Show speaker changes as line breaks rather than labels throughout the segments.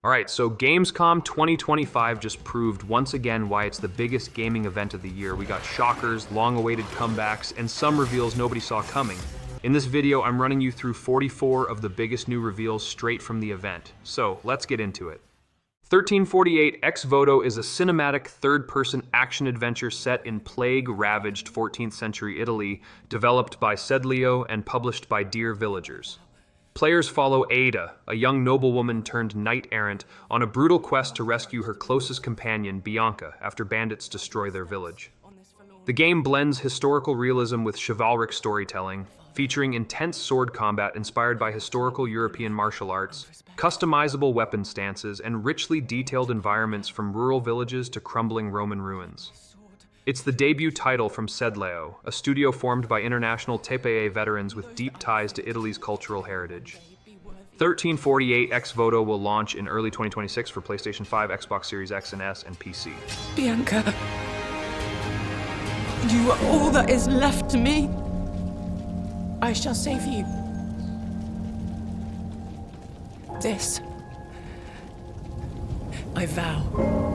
Alright, so Gamescom 2025 just proved once again why it's the biggest gaming event of the year. We got shockers, long-awaited comebacks, and some reveals nobody saw coming. In this video, I'm running you through 44 of the biggest new reveals straight from the event. So, let's get into it. 1348 Ex Voto is a cinematic third-person action-adventure set in plague-ravaged 14th century Italy, developed by Sedlio and published by Dear Villagers. Players follow Ada, a young noblewoman turned knight-errant, on a brutal quest to rescue her closest companion, Bianca, after bandits destroy their village. The game blends historical realism with chivalric storytelling, featuring intense sword combat inspired by historical European martial arts, customizable weapon stances, and richly detailed environments from rural villages to crumbling Roman ruins. It's the debut title from Sedlio, a studio formed by international TPE veterans with deep ties to Italy's cultural heritage. 1348 Ex Voto will launch in early 2026 for PlayStation 5, Xbox Series X and S, and PC.
Bianca, you are all that is left to me. I shall save you. This, I vow.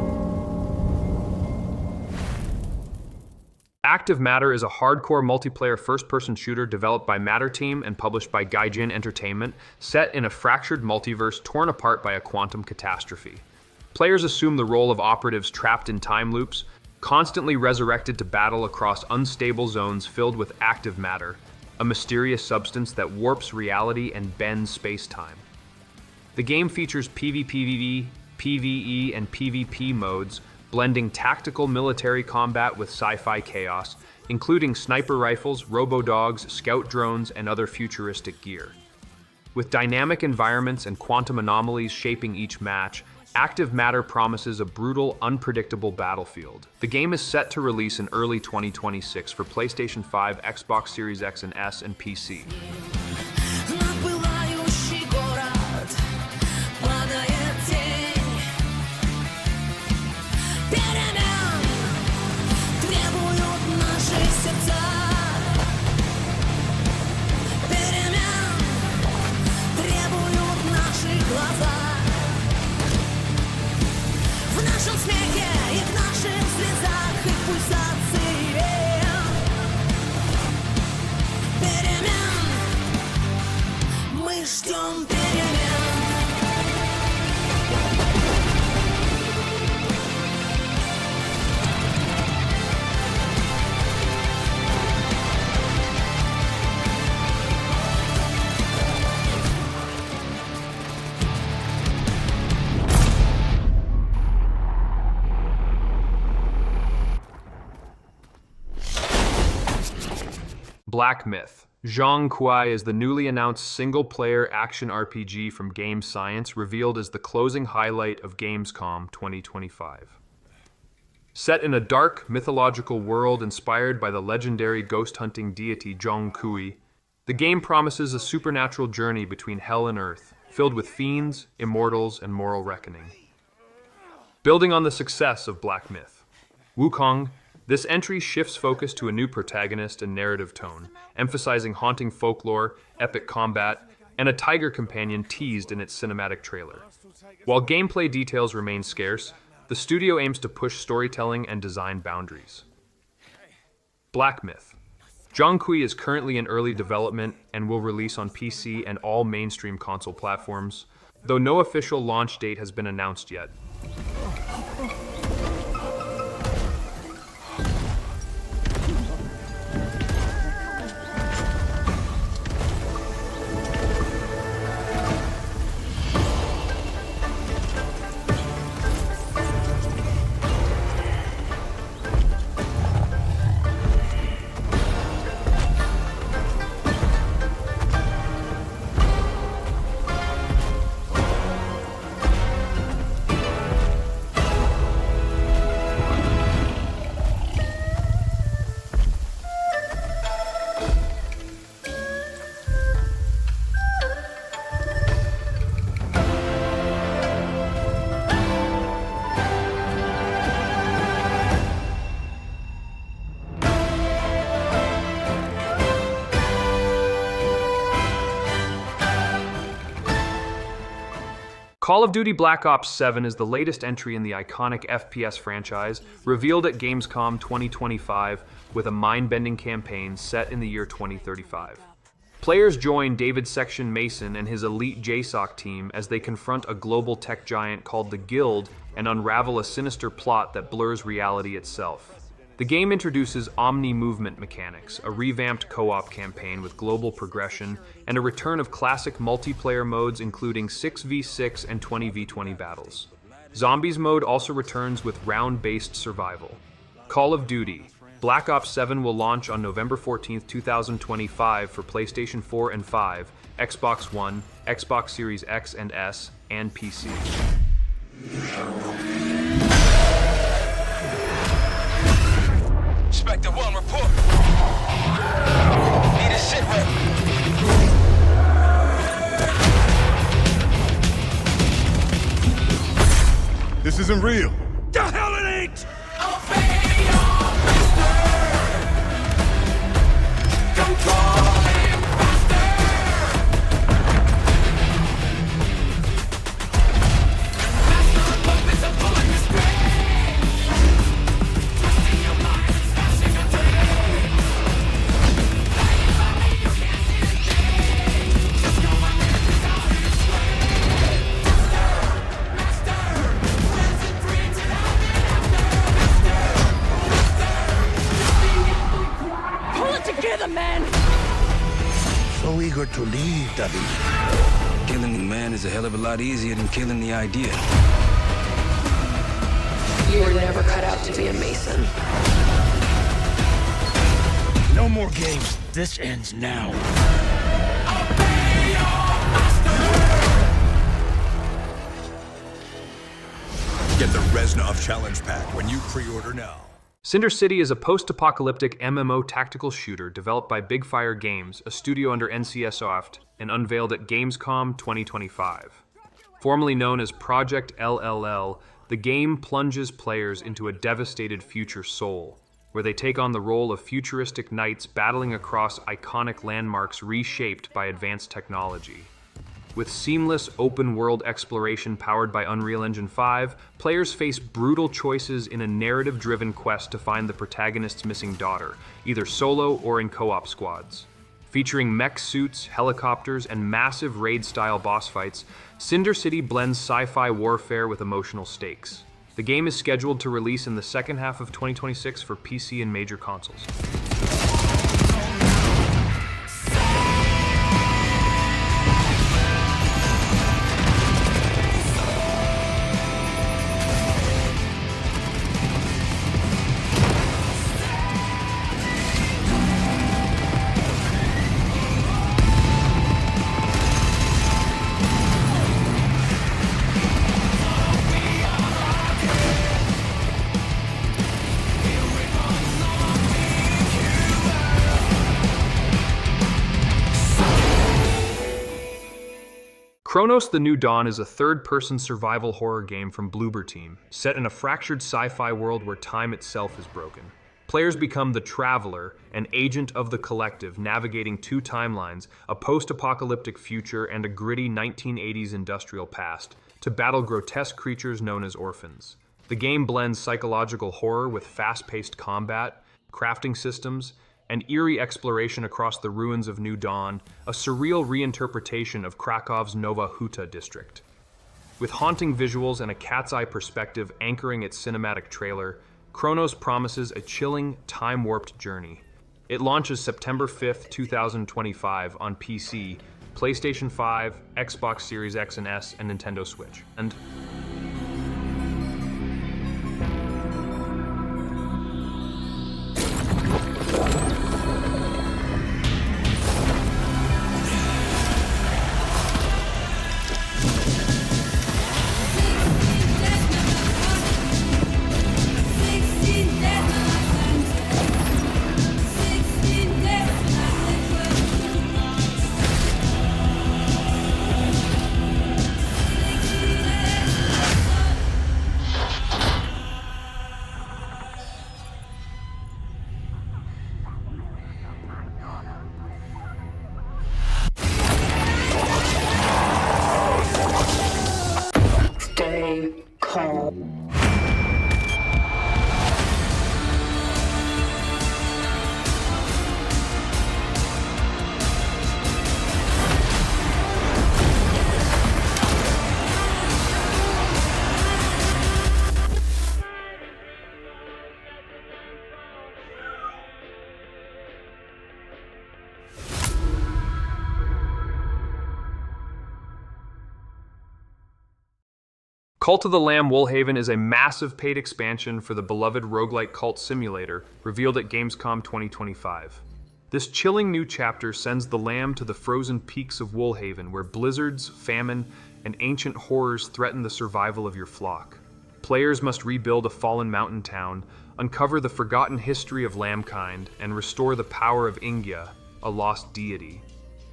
Active Matter is a hardcore multiplayer first-person shooter developed by Matter Team and published by Gaiden Entertainment, set in a fractured multiverse torn apart by a quantum catastrophe. Players assume the role of operatives trapped in time loops, constantly resurrected to battle across unstable zones filled with active matter, a mysterious substance that warps reality and bends space-time. The game features PvPvE, PvE, and PvP modes, blending tactical military combat with sci-fi chaos, including sniper rifles, robo-dogs, scout drones, and other futuristic gear. With dynamic environments and quantum anomalies shaping each match, Active Matter promises a brutal, unpredictable battlefield. The game is set to release in early 2026 for PlayStation 5, Xbox Series X and S, and PC. Black Myth. Zhong Kui is the newly announced single-player action RPG from Game Science, revealed as the closing highlight of Gamescom 2025. Set in a dark, mythological world inspired by the legendary ghost-hunting deity Zhong Kui, the game promises a supernatural journey between hell and earth, filled with fiends, immortals, and moral reckoning. Building on the success of Black Myth, Wukong, this entry shifts focus to a new protagonist and narrative tone, emphasizing haunting folklore, epic combat, and a tiger companion teased in its cinematic trailer. While gameplay details remain scarce, the studio aims to push storytelling and design boundaries. Black Myth. Zhong Kui is currently in early development and will release on PC and all mainstream console platforms, though no official launch date has been announced yet. Call of Duty Black Ops 7 is the latest entry in the iconic FPS franchise, revealed at Gamescom 2025 with a mind-bending campaign set in the year 2035. Players join David Section Mason and his elite JSOC team as they confront a global tech giant called the Guild and unravel a sinister plot that blurs reality itself. The game introduces omni-movement mechanics, a revamped co-op campaign with global progression, and a return of classic multiplayer modes including 6v6 and 20v20 battles. Zombies mode also returns with round-based survival. Call of Duty Black Ops 7 will launch on November 14, 2025 for PlayStation 4 and 5, Xbox One, Xbox Series X and S, and PC.
Inspector 1, report. Need a sit rep.
This isn't real.
The hell it ain't!
So eager to leave, Davina.
Killing the man is a hell of a lot easier than killing the idea.
You were never cut out to be a Mason.
No more games. This ends now.
Get the Reznov Challenge Pack when you pre-order now.
Cinder City is a post-apocalyptic MMO tactical shooter developed by Big Fire Games, a studio under NCSoft, and unveiled at Gamescom 2025. Formerly known as Project LLL, the game plunges players into a devastated future Seoul, where they take on the role of futuristic knights battling across iconic landmarks reshaped by advanced technology. With seamless open-world exploration powered by Unreal Engine 5, players face brutal choices in a narrative-driven quest to find the protagonist's missing daughter, either solo or in co-op squads. Featuring mech suits, helicopters, and massive raid-style boss fights, Cinder City blends sci-fi warfare with emotional stakes. The game is scheduled to release in the second half of 2026 for PC and major consoles. Cronos: The New Dawn is a third-person survival horror game from Bloober Team, set in a fractured sci-fi world where time itself is broken. Players become the Traveler, an agent of the collective navigating two timelines, a post-apocalyptic future and a gritty 1980s industrial past, to battle grotesque creatures known as orphans. The game blends psychological horror with fast-paced combat, crafting systems, and eerie exploration across the ruins of New Dawn, a surreal reinterpretation of Krakow's Nowa Huta district. With haunting visuals and a cat's-eye perspective anchoring its cinematic trailer, Cronos promises a chilling, time-warped journey. It launches September 5th, 2025 on PC, PlayStation 5, Xbox Series X and S, and Nintendo Switch. And
Very calm.
Cult of the Lamb Woolhaven is a massive paid expansion for the beloved roguelike cult simulator, revealed at Gamescom 2025. This chilling new chapter sends the Lamb to the frozen peaks of Woolhaven, where blizzards, famine, and ancient horrors threaten the survival of your flock. Players must rebuild a fallen mountain town, uncover the forgotten history of lambkind, and restore the power of Ingya, a lost deity.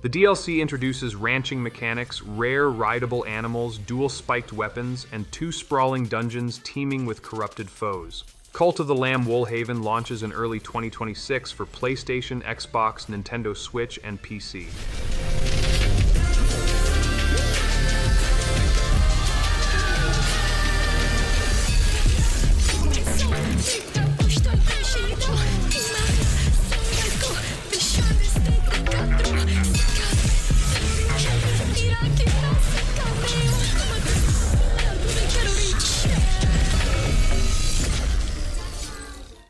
The DLC introduces ranching mechanics, rare rideable animals, dual-spiked weapons, and 2 sprawling dungeons teeming with corrupted foes. Cult of the Lamb Woolhaven launches in early 2026 for PlayStation, Xbox, Nintendo Switch, and PC.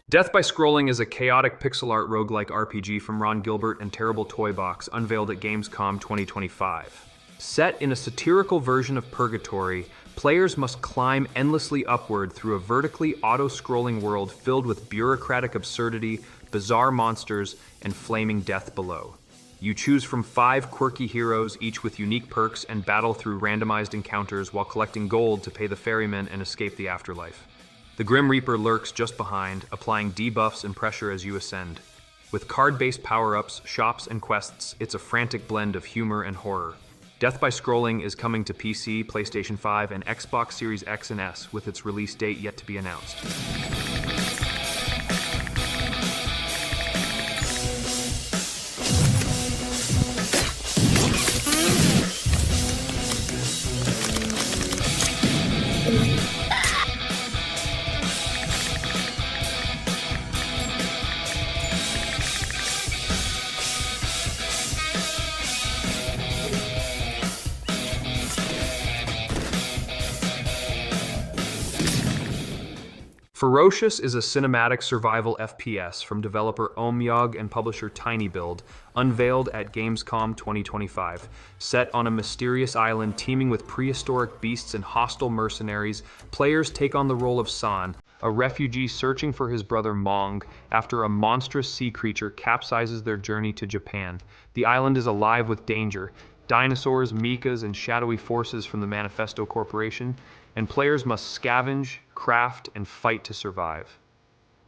Death by Scrolling is a chaotic pixel art roguelike RPG from Ron Gilbert and Terrible Toy Box, unveiled at Gamescom 2025. Set in a satirical version of Purgatory, players must climb endlessly upward through a vertically auto-scrolling world filled with bureaucratic absurdity, bizarre monsters, and flaming death below. You choose from 5 quirky heroes, each with unique perks, and battle through randomized encounters while collecting gold to pay the ferryman and escape the afterlife. The Grim Reaper lurks just behind, applying debuffs and pressure as you ascend. With card-based power-ups, shops, and quests, it's a frantic blend of humor and horror. Death by Scrolling is coming to PC, PlayStation 5, and Xbox Series X and S, with its release date yet to be announced. Ferocious is a cinematic survival FPS from developer Omyog and publisher tinyBuild, unveiled at Gamescom 2025. Set on a mysterious island teeming with prehistoric beasts and hostile mercenaries, players take on the role of San, a refugee searching for his brother Mong after a monstrous sea creature capsizes their journey to Japan. The island is alive with danger, dinosaurs, mechas, and shadowy forces from the Manifesto Corporation, and players must scavenge, craft, and fight to survive.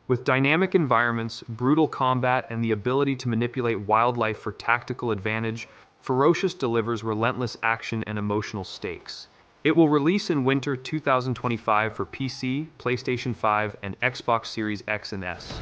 With dynamic environments, brutal combat, and the ability to manipulate wildlife for tactical advantage, Ferocious delivers relentless action and emotional stakes. It will release in winter 2025 for PC, PlayStation 5, and Xbox Series X and S.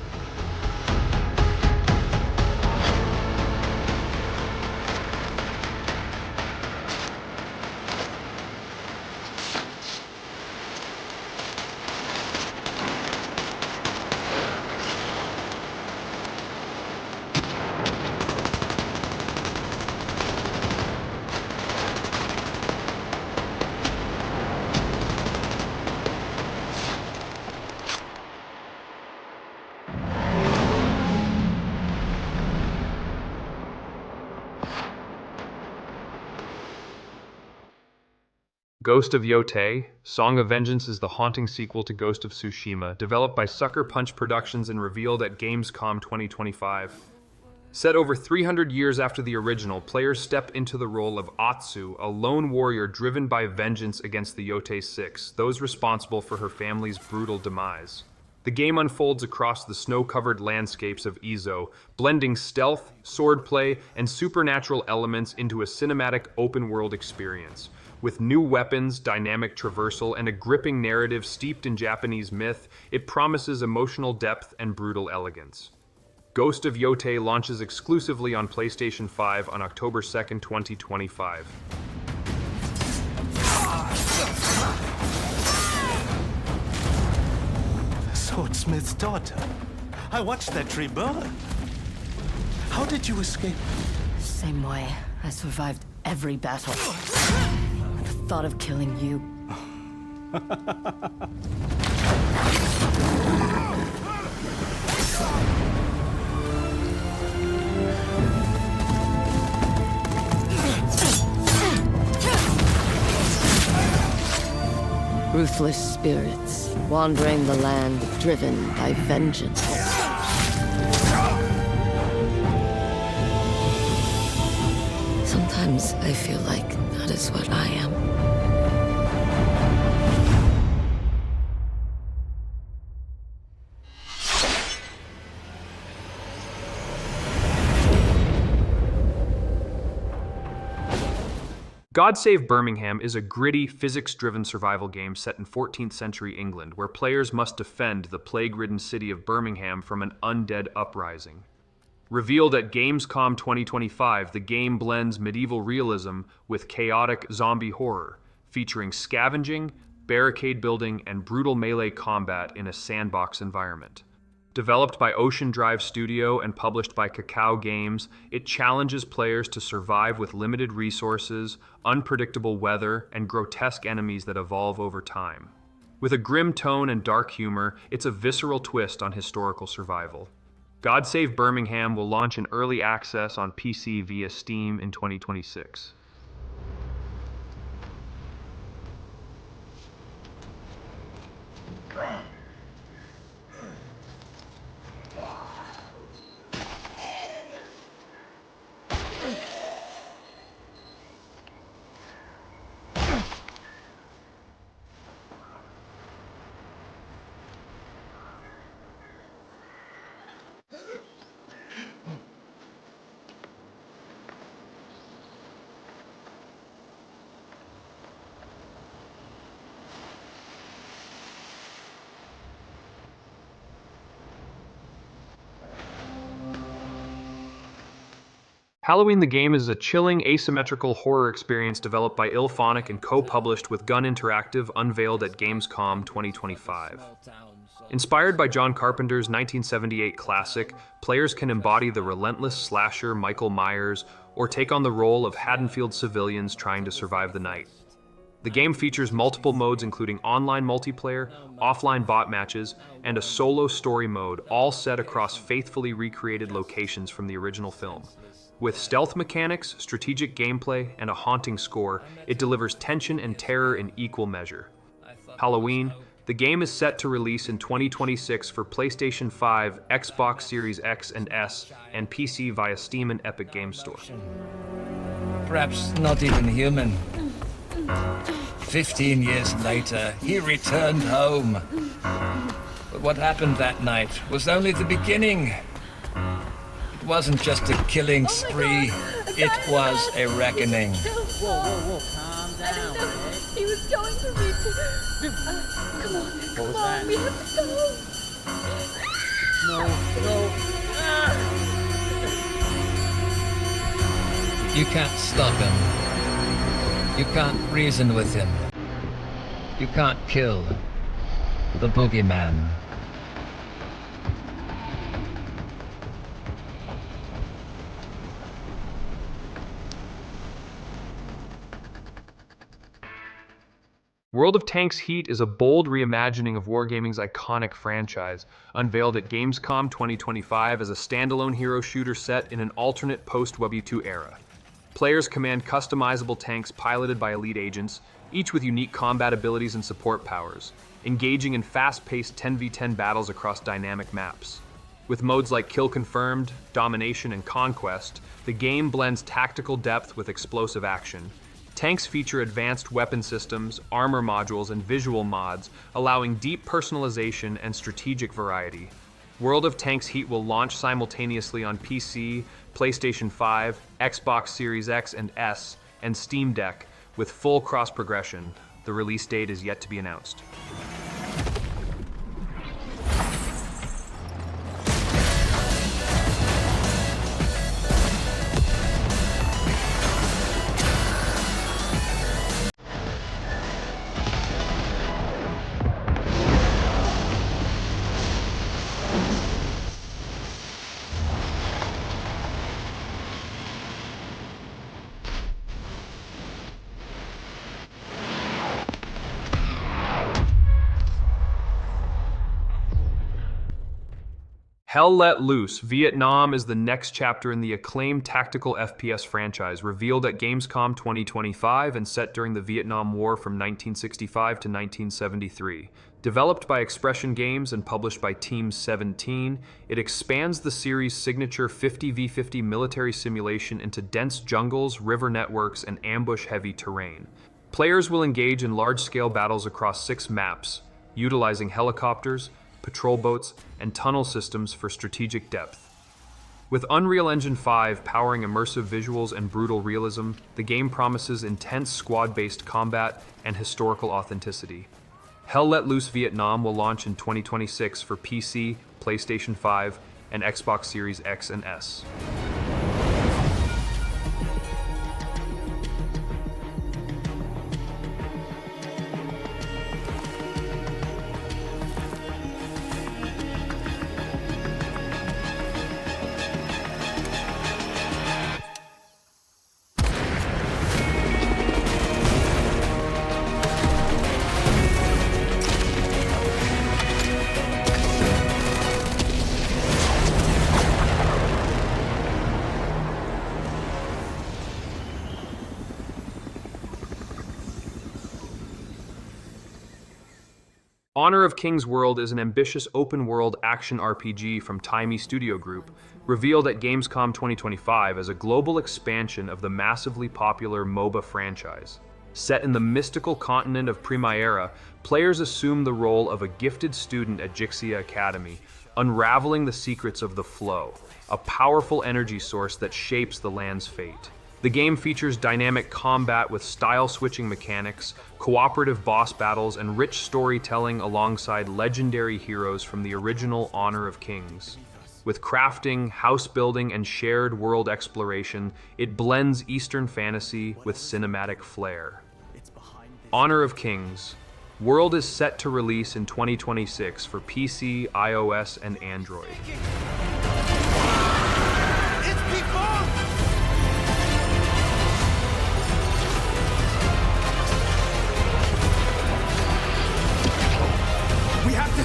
Ghost of Yōtei, Song of Vengeance is the haunting sequel to Ghost of Tsushima, developed by Sucker Punch Productions and revealed at Gamescom 2025. Set over 300 years after the original, players step into the role of Atsu, a lone warrior driven by vengeance against the Yōtei Six, those responsible for her family's brutal demise. The game unfolds across the snow-covered landscapes of Izo, blending stealth, swordplay, and supernatural elements into a cinematic open-world experience. With new weapons, dynamic traversal, and a gripping narrative steeped in Japanese myth, it promises emotional depth and brutal elegance. Ghost of Yōtei launches exclusively on PlayStation 5 on October 2nd, 2025.
Courtsmith's daughter. I watched that tree burn. How did you escape?
Same way. I survived every battle. The thought of killing you. Ruthless spirits, wandering the land, driven by vengeance. Sometimes I feel like that is what I am.
God Save Birmingham is a gritty, physics-driven survival game set in 14th century England, where players must defend the plague-ridden city of Birmingham from an undead uprising. Revealed at Gamescom 2025, the game blends medieval realism with chaotic zombie horror, featuring scavenging, barricade building, and brutal melee combat in a sandbox environment. Developed by Ocean Drive Studio and published by Cacao Games, it challenges players to survive with limited resources, unpredictable weather, and grotesque enemies that evolve over time. With a grim tone and dark humor, it's a visceral twist on historical survival. God Save Birmingham will launch in early access on PC via Steam in 2026. Halloween the Game is a chilling, asymmetrical horror experience developed by IllFonic and co-published with Gun Interactive, unveiled at Gamescom 2025. Inspired by John Carpenter's 1978 classic, players can embody the relentless slasher Michael Myers or take on the role of Haddonfield civilians trying to survive the night. The game features multiple modes including online multiplayer, offline bot matches, and a solo story mode, all set across faithfully recreated locations from the original film. With stealth mechanics, strategic gameplay, and a haunting score, it delivers tension and terror in equal measure. Halloween, the game is set to release in 2026 for PlayStation 5, Xbox Series X and S, and PC via Steam and Epic Games Store.
Perhaps not even human. 15 years later, he returned home. But what happened that night was only the beginning. It wasn't just a killing spree, it was a reckoning.
Whoa, calm down.
He was going for me to... come on, we have to go.
No.
You can't stop him. You can't reason with him. You can't kill the boogeyman.
World of Tanks Heat is a bold reimagining of Wargaming's iconic franchise, unveiled at Gamescom 2025 as a standalone hero shooter set in an alternate post-WW2 era. Players command customizable tanks piloted by elite agents, each with unique combat abilities and support powers, engaging in fast-paced 10v10 battles across dynamic maps. With modes like Kill Confirmed, Domination, and Conquest, the game blends tactical depth with explosive action. Tanks feature advanced weapon systems, armor modules, and visual mods, allowing deep personalization and strategic variety. World of Tanks Heat will launch simultaneously on PC, PlayStation 5, Xbox Series X and S, and Steam Deck, with full cross-progression. The release date is yet to be announced. Hell Let Loose, Vietnam is the next chapter in the acclaimed tactical FPS franchise, revealed at Gamescom 2025 and set during the Vietnam War from 1965 to 1973. Developed by Expression Games and published by Team 17, it expands the series' signature 50v50 military simulation into dense jungles, river networks, and ambush-heavy terrain. Players will engage in large-scale battles across 6 maps, utilizing helicopters, patrol boats, and tunnel systems for strategic depth. With Unreal Engine 5 powering immersive visuals and brutal realism, the game promises intense squad-based combat and historical authenticity. Hell Let Loose Vietnam will launch in 2026 for PC, PlayStation 5, and Xbox Series X and S. Honor of Kings World is an ambitious open-world action RPG from Taimi Studio Group, revealed at Gamescom 2025 as a global expansion of the massively popular MOBA franchise. Set in the mystical continent of Primavera, players assume the role of a gifted student at Jixia Academy, unraveling the secrets of the Flow, a powerful energy source that shapes the land's fate. The game features dynamic combat with style-switching mechanics, cooperative boss battles, and rich storytelling alongside legendary heroes from the original Honor of Kings. With crafting, house building, and shared world exploration, it blends Eastern fantasy with cinematic flair. Honor of Kings. World is set to release in 2026 for PC, iOS, and Android.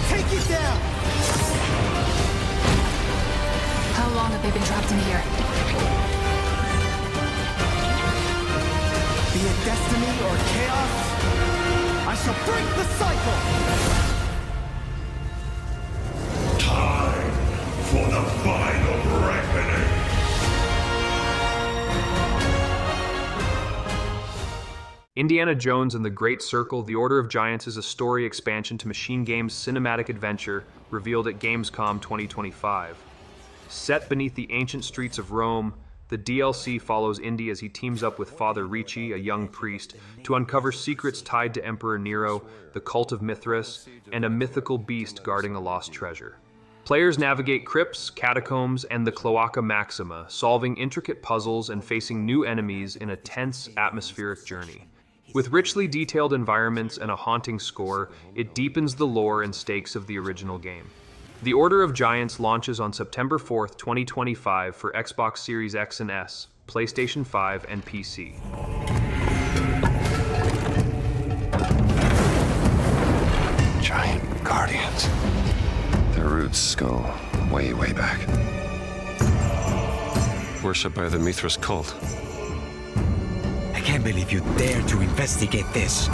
Take it down!
How long have they been trapped in here?
Be it destiny or chaos, I shall break the cycle!
Time for the final reckoning!
Indiana Jones and the Great Circle: The Order of Giants is a story expansion to Machine Games' cinematic adventure, revealed at Gamescom 2025. Set beneath the ancient streets of Rome, the DLC follows Indy as he teams up with Father Ricci, a young priest, to uncover secrets tied to Emperor Nero, the cult of Mithras, and a mythical beast guarding a lost treasure. Players navigate crypts, catacombs, and the Cloaca Maxima, solving intricate puzzles and facing new enemies in a tense, atmospheric journey. With richly detailed environments and a haunting score, it deepens the lore and stakes of the original game. The Order of Giants launches on September 4th, 2025 for Xbox Series X and S, PlayStation 5, and PC.
Giant guardians. Their roots go way, way back. Worshipped by the Mithras cult.
I can't believe you dare to investigate this.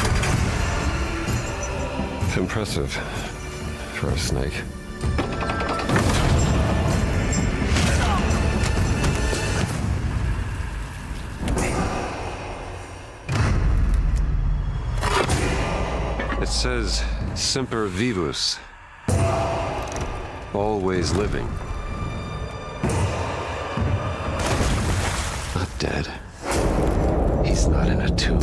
Impressive for a snake. It says Semper Vivus. Always living. Not dead. He's not in a tomb.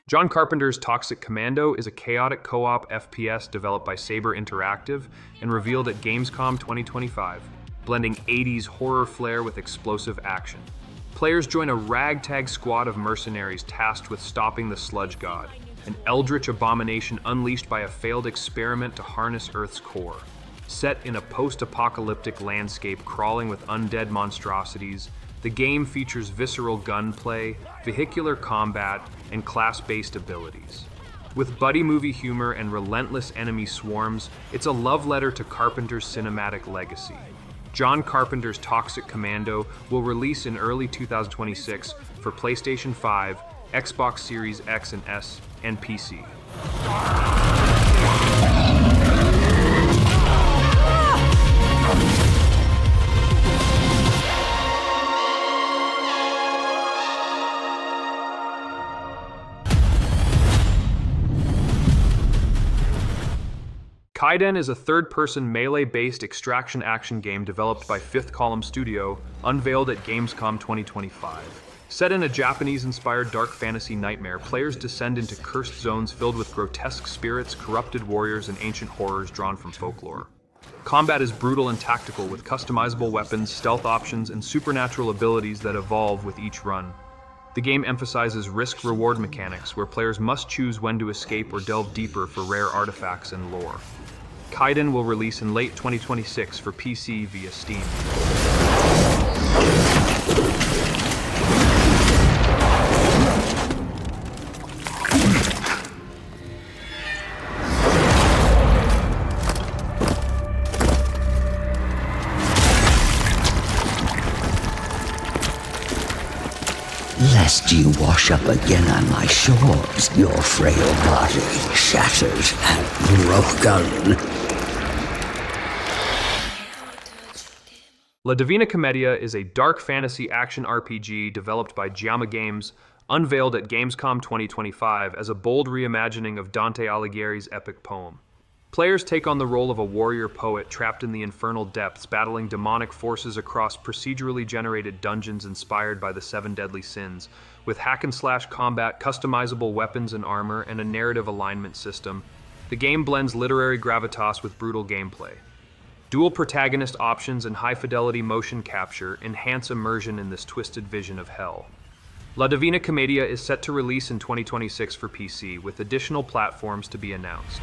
John Carpenter's Toxic Commando is a chaotic co-op FPS developed by Saber Interactive and revealed at Gamescom 2025, blending 80s horror flair with explosive action. Players join a ragtag squad of mercenaries tasked with stopping the Sludge God, an eldritch abomination unleashed by a failed experiment to harness Earth's core. Set in a post-apocalyptic landscape crawling with undead monstrosities, the game features visceral gunplay, vehicular combat, and class-based abilities. With buddy movie humor and relentless enemy swarms, it's a love letter to Carpenter's cinematic legacy. John Carpenter's Toxic Commando will release in early 2026 for PlayStation 5, Xbox Series X and S, and PC. KAIDAN is a third-person melee-based extraction action game developed by Fifth Column Studio, unveiled at Gamescom 2025. Set in a Japanese-inspired dark fantasy nightmare, players descend into cursed zones filled with grotesque spirits, corrupted warriors, and ancient horrors drawn from folklore. Combat is brutal and tactical, with customizable weapons, stealth options, and supernatural abilities that evolve with each run. The game emphasizes risk-reward mechanics, where players must choose when to escape or delve deeper for rare artifacts and lore. KAIDAN will release in late 2026 for PC via Steam.
Lest you wash up again on my shores, your frail body shattered and broken.
Divina Commedia is a dark fantasy action RPG developed by Giamma Games, unveiled at Gamescom 2025 as a bold reimagining of Dante Alighieri's epic poem. Players take on the role of a warrior poet trapped in the infernal depths, battling demonic forces across procedurally generated dungeons inspired by the Seven Deadly Sins. With hack-and-slash combat, customizable weapons and armor, and a narrative alignment system, the game blends literary gravitas with brutal gameplay. Dual protagonist options and high-fidelity motion capture enhance immersion in this twisted vision of hell. Divina Commedia is set to release in 2026 for PC, with additional platforms to be announced.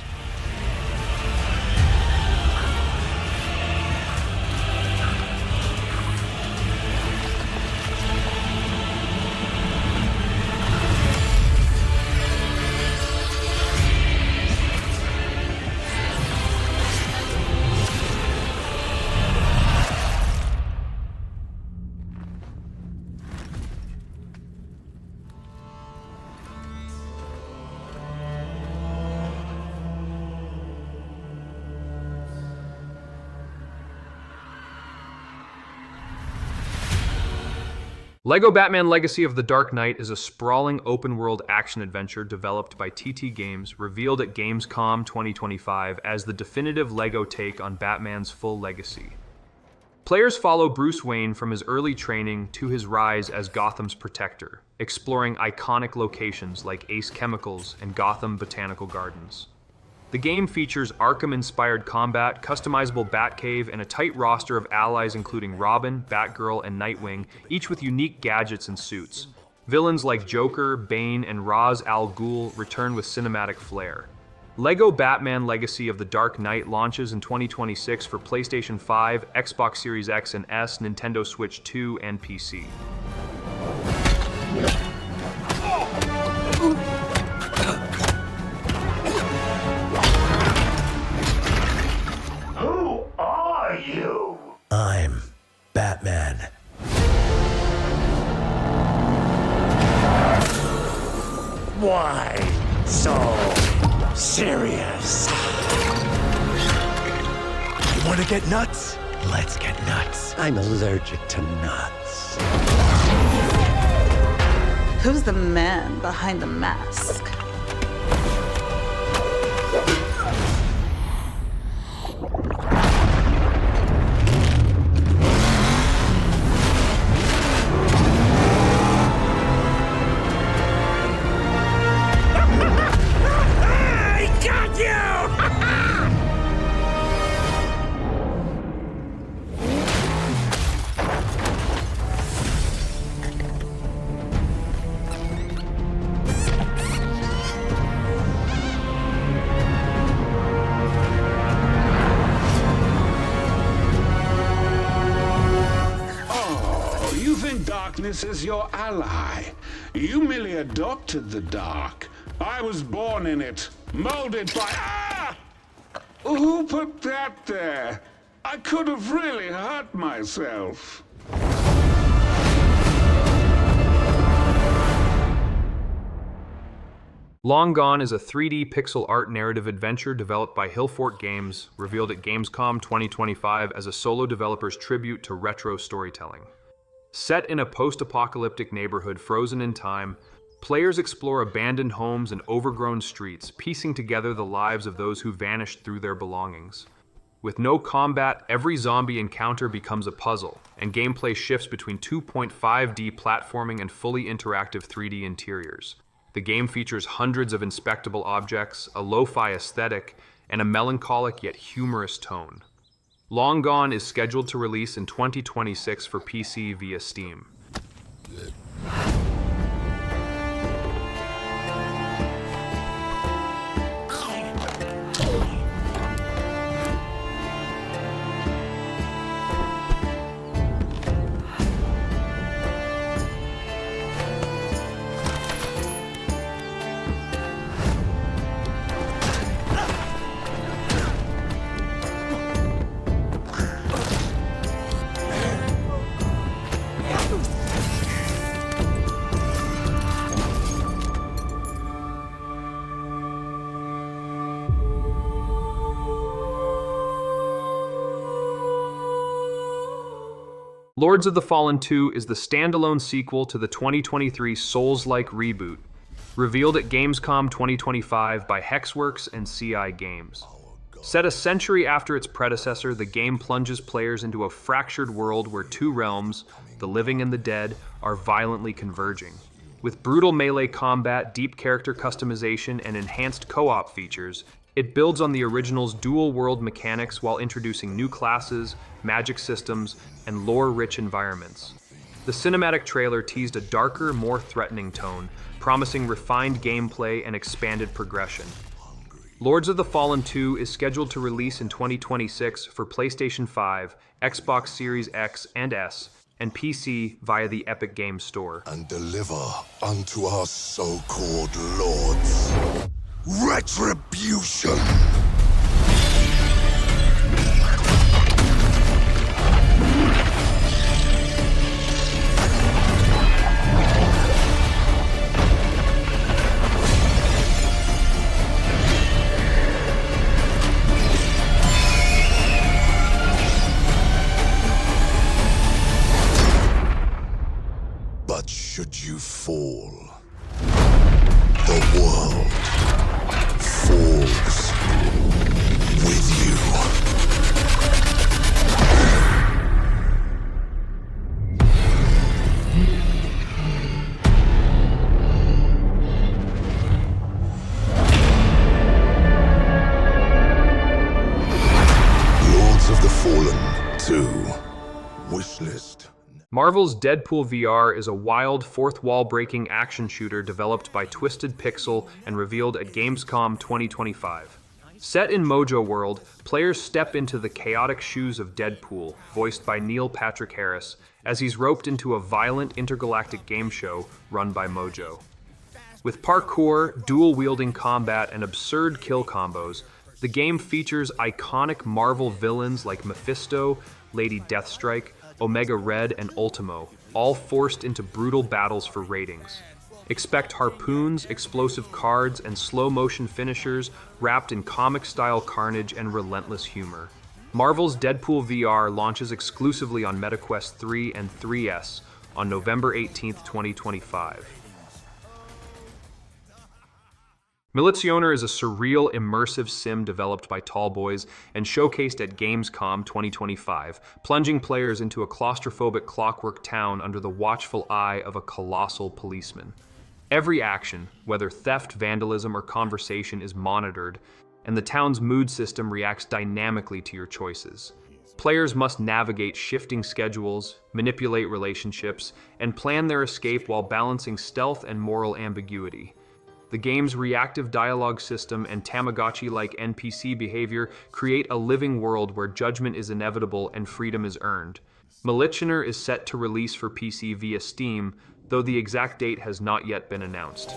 LEGO Batman Legacy of the Dark Knight is a sprawling open-world action-adventure developed by TT Games, revealed at Gamescom 2025 as the definitive LEGO take on Batman's full legacy. Players follow Bruce Wayne from his early training to his rise as Gotham's protector, exploring iconic locations like Ace Chemicals and Gotham Botanical Gardens. The game features Arkham-inspired combat, customizable Batcave, and a tight roster of allies including Robin, Batgirl, and Nightwing, each with unique gadgets and suits. Villains like Joker, Bane, and Ra's al Ghul return with cinematic flair. LEGO Batman Legacy of the Dark Knight launches in 2026 for PlayStation 5, Xbox Series X and S, Nintendo Switch 2, and PC.
You? I'm Batman. Why so serious? You want to get nuts? Let's get nuts. I'm allergic to nuts.
Who's the man behind the mask?
darkness as your ally. You merely adopted the dark. I was born in it, molded by... Ah! Who put that there? I could have really hurt myself.
Long Gone is a 3D pixel art narrative adventure developed by Hillfort Games, revealed at Gamescom 2025 as a solo developer's tribute to retro storytelling. Set in a post-apocalyptic neighborhood frozen in time, players explore abandoned homes and overgrown streets, piecing together the lives of those who vanished through their belongings. With no combat, every zombie encounter becomes a puzzle, and gameplay shifts between 2.5D platforming and fully interactive 3D interiors. The game features hundreds of inspectable objects, a lo-fi aesthetic, and a melancholic yet humorous tone. Long Gone is scheduled to release in 2026 for PC via Steam. Lords of the Fallen 2 is the standalone sequel to the 2023 Souls-like reboot, revealed at Gamescom 2025 by Hexworks and CI Games. Set a century after its predecessor, the game plunges players into a fractured world where two realms, the living and the dead, are violently converging. With brutal melee combat, deep character customization, and enhanced co-op features, it builds on the original's dual-world mechanics while introducing new classes, magic systems, and lore-rich environments. The cinematic trailer teased a darker, more threatening tone, promising refined gameplay and expanded progression. Lords of the Fallen 2 is scheduled to release in 2026 for PlayStation 5, Xbox Series X and S, and PC via the Epic Games Store.
And deliver unto our so-called lords retribution. But should you fall, the world falls with you. Lords of the Fallen 2 Wishlist.
Marvel's Deadpool VR is a wild, fourth-wall-breaking action shooter developed by Twisted Pixel and revealed at Gamescom 2025. Set in Mojo World, players step into the chaotic shoes of Deadpool, voiced by Neil Patrick Harris, as he's roped into a violent intergalactic game show run by Mojo. With parkour, dual-wielding combat, and absurd kill combos, the game features iconic Marvel villains like Mephisto, Lady Deathstrike, Omega Red, and Ultimo, all forced into brutal battles for ratings. Expect harpoons, explosive cards, and slow-motion finishers wrapped in comic-style carnage and relentless humor. Marvel's Deadpool VR launches exclusively on MetaQuest 3 and 3S on November 18, 2025. Militsioner is a surreal, immersive sim developed by Tallboys and showcased at Gamescom 2025, plunging players into a claustrophobic clockwork town under the watchful eye of a colossal policeman. Every action, whether theft, vandalism, or conversation, is monitored, and the town's mood system reacts dynamically to your choices. Players must navigate shifting schedules, manipulate relationships, and plan their escape while balancing stealth and moral ambiguity. The game's reactive dialogue system and Tamagotchi-like NPC behavior create a living world where judgment is inevitable and freedom is earned. Militsioner is set to release for PC via Steam, though the exact date has not yet been announced.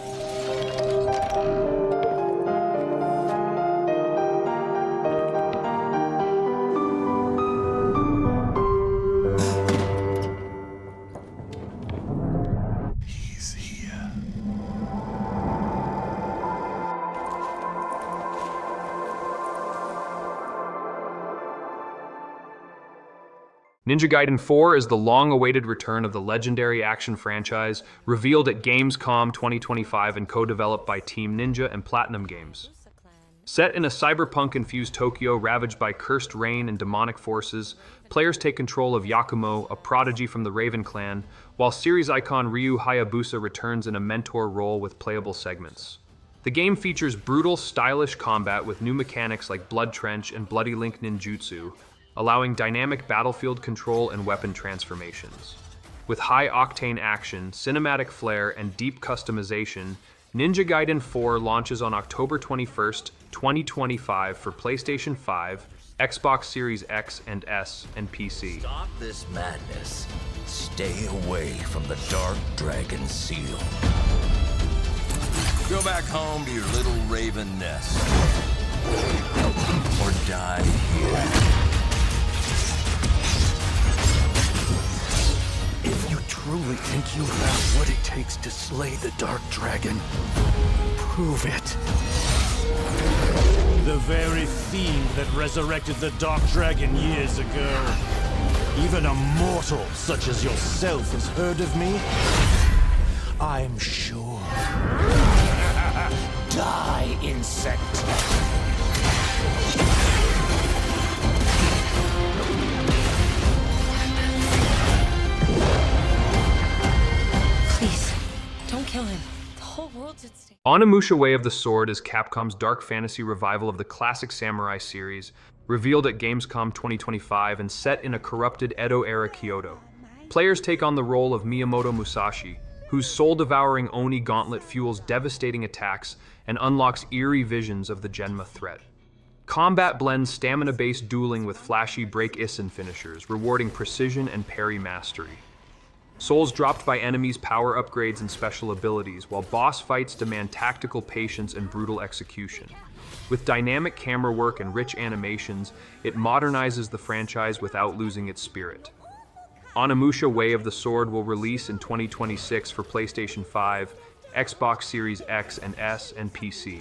Ninja Gaiden 4 is the long-awaited return of the legendary action franchise, revealed at Gamescom 2025 and co-developed by Team Ninja and Platinum Games. Set in a cyberpunk-infused Tokyo ravaged by cursed rain and demonic forces, players take control of Yakumo, a prodigy from the Raven clan, while series icon Ryu Hayabusa returns in a mentor role with playable segments. The game features brutal, stylish combat with new mechanics like Blood Trench and Bloody Link Ninjutsu, allowing dynamic battlefield control and weapon transformations. With high-octane action, cinematic flair, and deep customization, Ninja Gaiden 4 launches on October 21st, 2025 for PlayStation 5, Xbox Series X and S, and PC.
Stop this madness. Stay away from the Dark Dragon Seal. Go back home to your little raven nest. Or die here.
If you truly think you have what it takes to slay the Dark Dragon, prove it.
The very fiend that resurrected the Dark Dragon years ago. Even a mortal such as yourself has heard of me? I'm sure. Die, insect!
Don't kill him. The whole world's at stake.
Onimusha Way of the Sword is Capcom's dark fantasy revival of the classic samurai series, revealed at Gamescom 2025 and set in a corrupted Edo-era Kyoto. Players take on the role of Miyamoto Musashi, whose soul-devouring Oni gauntlet fuels devastating attacks and unlocks eerie visions of the Genma threat. Combat blends stamina-based dueling with flashy break-Issen finishers, rewarding precision and parry mastery. Souls dropped by enemies, power upgrades, and special abilities, while boss fights demand tactical patience and brutal execution. With dynamic camera work and rich animations, it modernizes the franchise without losing its spirit. Onimusha Way of the Sword will release in 2026 for PlayStation 5, Xbox Series X and S, and PC.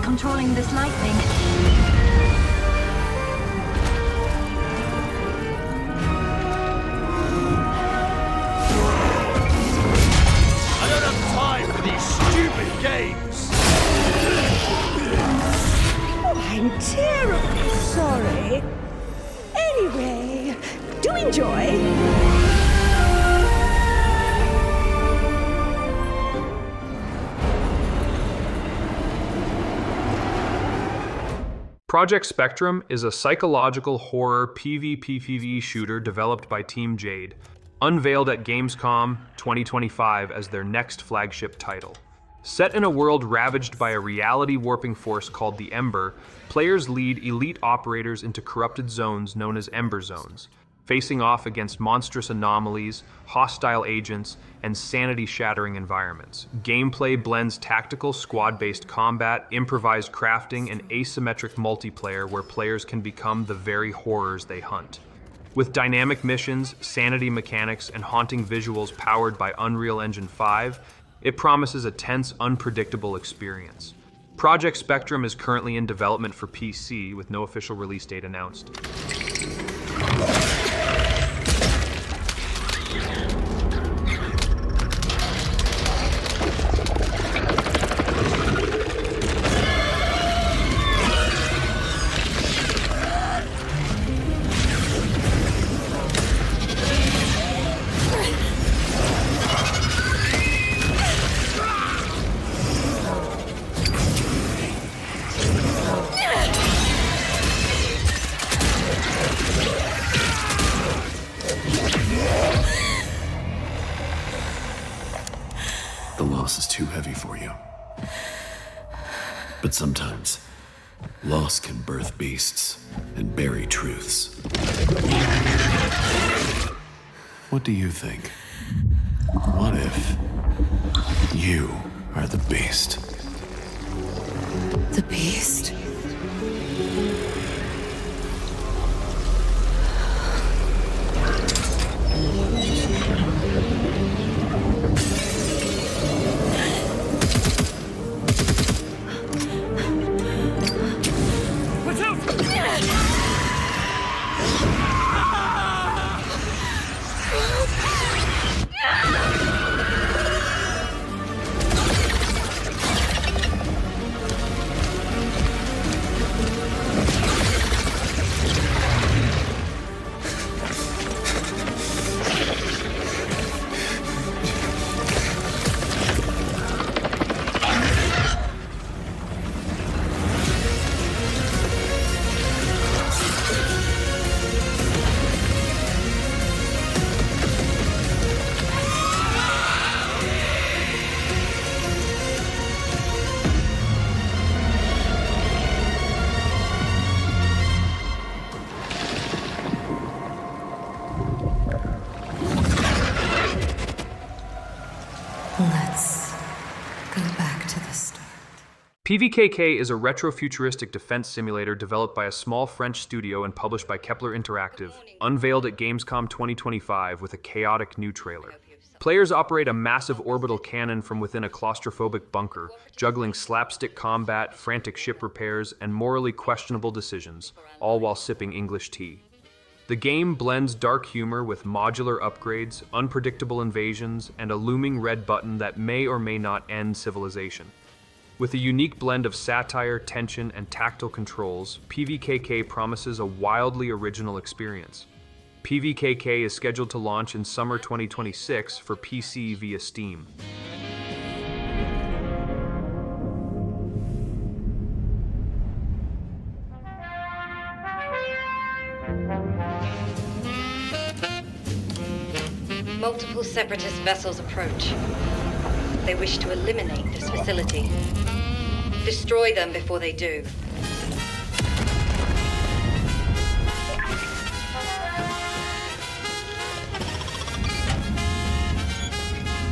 Controlling this lightning.
I don't have time for these stupid games!
Oh, I'm terribly sorry. Anyway, do enjoy.
Project Spectrum is a psychological horror PvP shooter developed by Team Jade, unveiled at Gamescom 2025 as their next flagship title. Set in a world ravaged by a reality-warping force called the Ember, players lead elite operators into corrupted zones known as Ember Zones, facing off against monstrous anomalies, hostile agents, and sanity-shattering environments. Gameplay blends tactical, squad-based combat, improvised crafting, and asymmetric multiplayer where players can become the very horrors they hunt. With dynamic missions, sanity mechanics, and haunting visuals powered by Unreal Engine 5, it promises a tense, unpredictable experience. Project Spectrum is currently in development for PC, with no official release date announced.
The loss is too heavy for you. But sometimes, loss can birth beasts and bury truths. What do you think? What if you are the beast?
The beast?
Let's go back to the start.
PVKK is a retro-futuristic defense simulator developed by a small French studio and published by Kepler Interactive, unveiled at Gamescom 2025 with a chaotic new trailer. Players operate a massive orbital cannon from within a claustrophobic bunker, juggling slapstick combat, frantic ship repairs, and morally questionable decisions, all while sipping English tea. The game blends dark humor with modular upgrades, unpredictable invasions, and a looming red button that may or may not end civilization. With a unique blend of satire, tension, and tactile controls, PVKK promises a wildly original experience. PVKK is scheduled to launch in summer 2026 for PC via Steam.
Multiple separatist vessels approach. They wish to eliminate this facility. Destroy them before they do.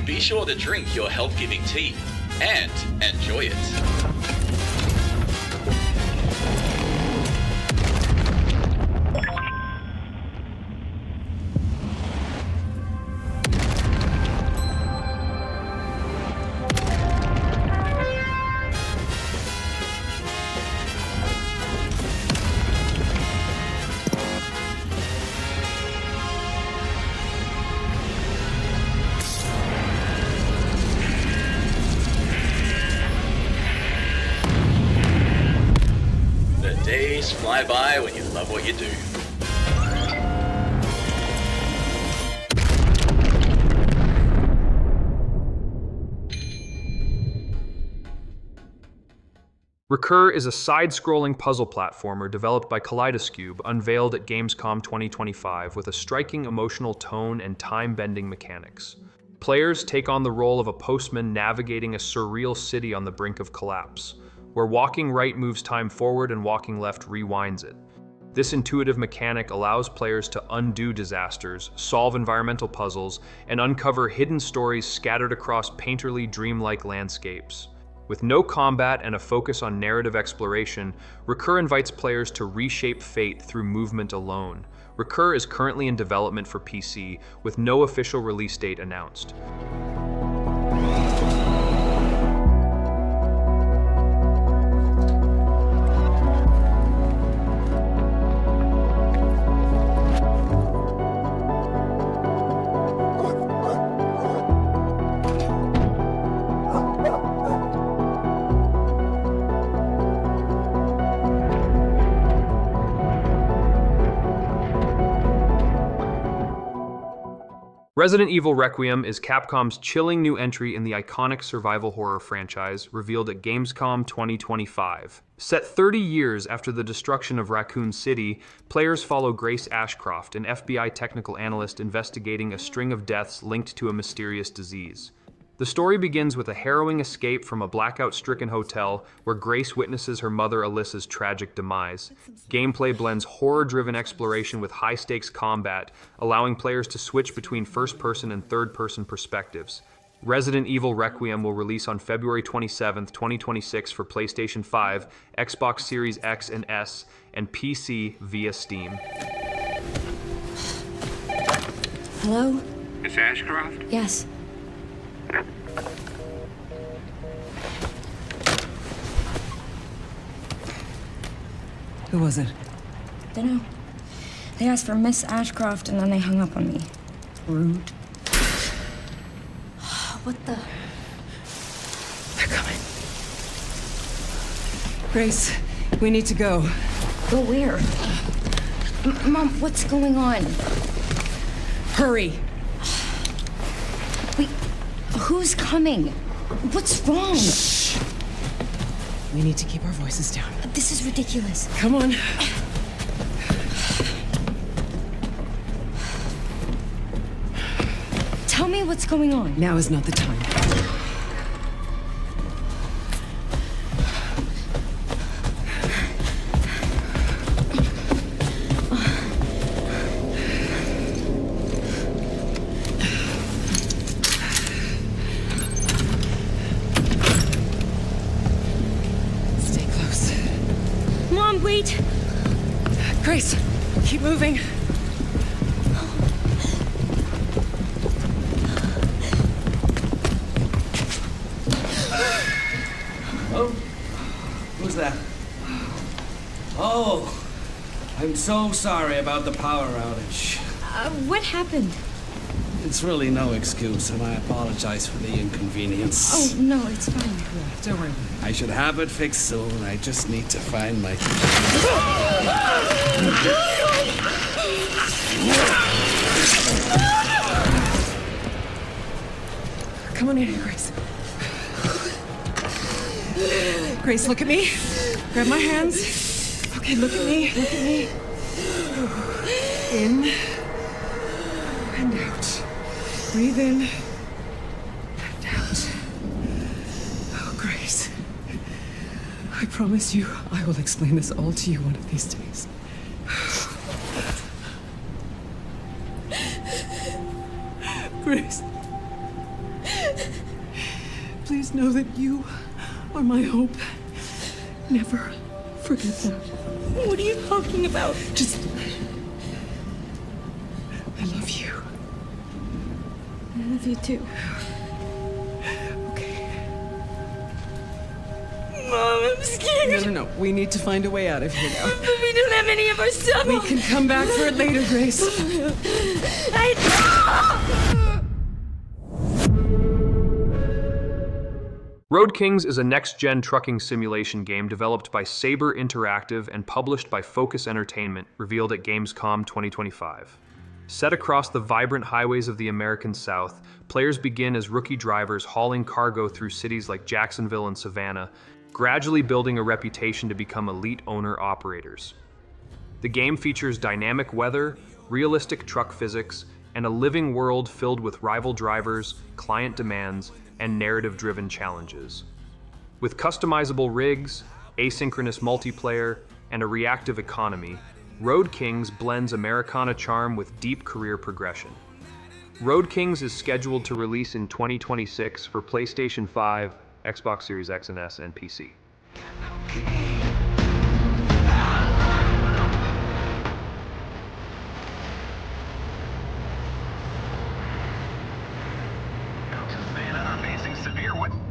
Be sure to drink your health-giving tea and enjoy it. Days fly by when you love what you do.
Recur is a side-scrolling puzzle platformer developed by KAIDAN, unveiled at Gamescom 2025 with a striking emotional tone and time-bending mechanics. Players take on the role of a postman navigating a surreal city on the brink of collapse, where walking right moves time forward and walking left rewinds it. This intuitive mechanic allows players to undo disasters, solve environmental puzzles, and uncover hidden stories scattered across painterly, dreamlike landscapes. With no combat and a focus on narrative exploration, Recur invites players to reshape fate through movement alone. Recur is currently in development for PC, with no official release date announced. Resident Evil Requiem is Capcom's chilling new entry in the iconic survival horror franchise, revealed at Gamescom 2025. Set 30 years after the destruction of Raccoon City, players follow Grace Ashcroft, an FBI technical analyst investigating a string of deaths linked to a mysterious disease. The story begins with a harrowing escape from a blackout-stricken hotel where Grace witnesses her mother Alyssa's tragic demise. Gameplay blends horror-driven exploration with high-stakes combat, allowing players to switch between first-person and third-person perspectives. Resident Evil Requiem will release on February 27, 2026 for PlayStation 5, Xbox Series X and S, and PC via Steam.
Hello?
Miss Ashcroft?
Yes.
Who was it?
Dunno. They asked for Miss Ashcroft and then they hung up on me. Rude.
What the?
They're coming. Grace, we need to go.
Go where? Mom, what's going on?
Hurry!
Wait, who's coming? What's wrong?
Shh. We need to keep our voices down.
This is ridiculous.
Come on.
Tell me what's going on.
Now is not the time. Stay close.
Mom, wait!
Grace, keep moving.
Who's that? Oh, I'm so sorry about the power outage.
What happened?
It's really no excuse, and I apologize for the inconvenience.
Oh, no, it's fine.
Yeah, don't worry.
I should have it fixed soon. I just need to find my...
Come on in here, Grace. Grace, look at me. Grab my hands. Okay, look at me. Look at me. In and out. Breathe in and out. Oh, Grace. I promise you, I will explain this all to you one of these days. Grace. Please know that you are my hope. Never forget that.
What are you talking about?
Just... I love you.
I love you too.
Okay.
Mom, I'm scared.
No. We need to find a way out of here now.
But we don't have any of our stuff.
We can come back for it later, Grace.
Road Kings is a next-gen trucking simulation game developed by Saber Interactive and published by Focus Entertainment, revealed at Gamescom 2025. Set across the vibrant highways of the American South, players begin as rookie drivers hauling cargo through cities like Jacksonville and Savannah, gradually building a reputation to become elite owner-operators. The game features dynamic weather, realistic truck physics, and a living world filled with rival drivers, client demands, and narrative-driven challenges. With customizable rigs, asynchronous multiplayer, and a reactive economy, Road Kings blends Americana charm with deep career progression. Road Kings is scheduled to release in 2026 for PlayStation 5, Xbox Series X and S, and PC.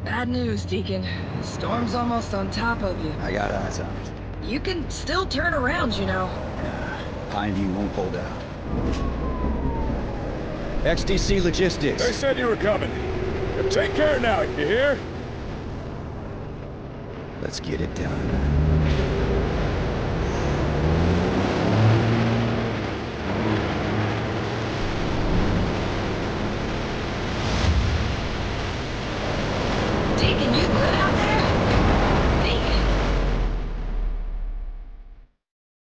Bad news, Deacon. Storm's almost on top of you.
I got eyes on it.
You can still turn around, you know.
Pineview won't hold out. XTC Logistics.
They said you were coming. Take care now, you hear?
Let's get it done.
Deacon, you good out there? Deacon.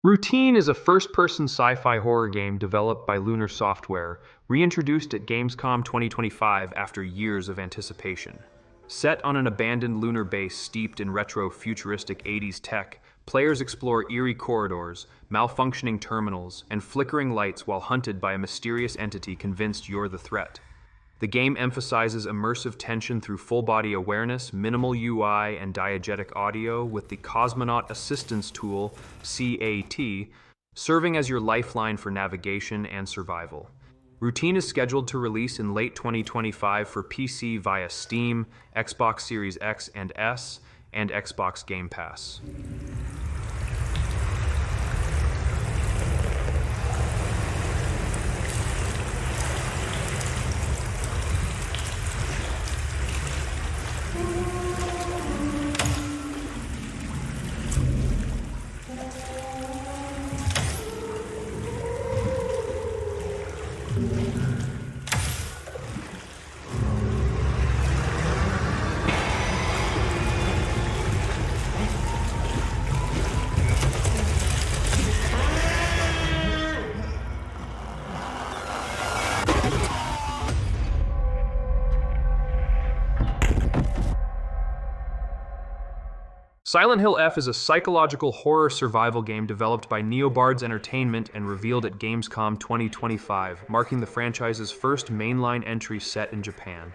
Route Routine is a first-person sci-fi horror game developed by Lunar Software, reintroduced at Gamescom 2025 after years of anticipation. Set on an abandoned lunar base steeped in retro futuristic 80s tech, players explore eerie corridors, malfunctioning terminals, and flickering lights while hunted by a mysterious entity convinced you're the threat. The game emphasizes immersive tension through full-body awareness, minimal UI, and diegetic audio, with the Cosmonaut Assistance Tool, CAT, serving as your lifeline for navigation and survival. Routine is scheduled to release in late 2025 for PC via Steam, Xbox Series X and S, and Xbox Game Pass. Silent Hill F is a psychological horror survival game developed by Neobards Entertainment and revealed at Gamescom 2025, marking the franchise's first mainline entry set in Japan.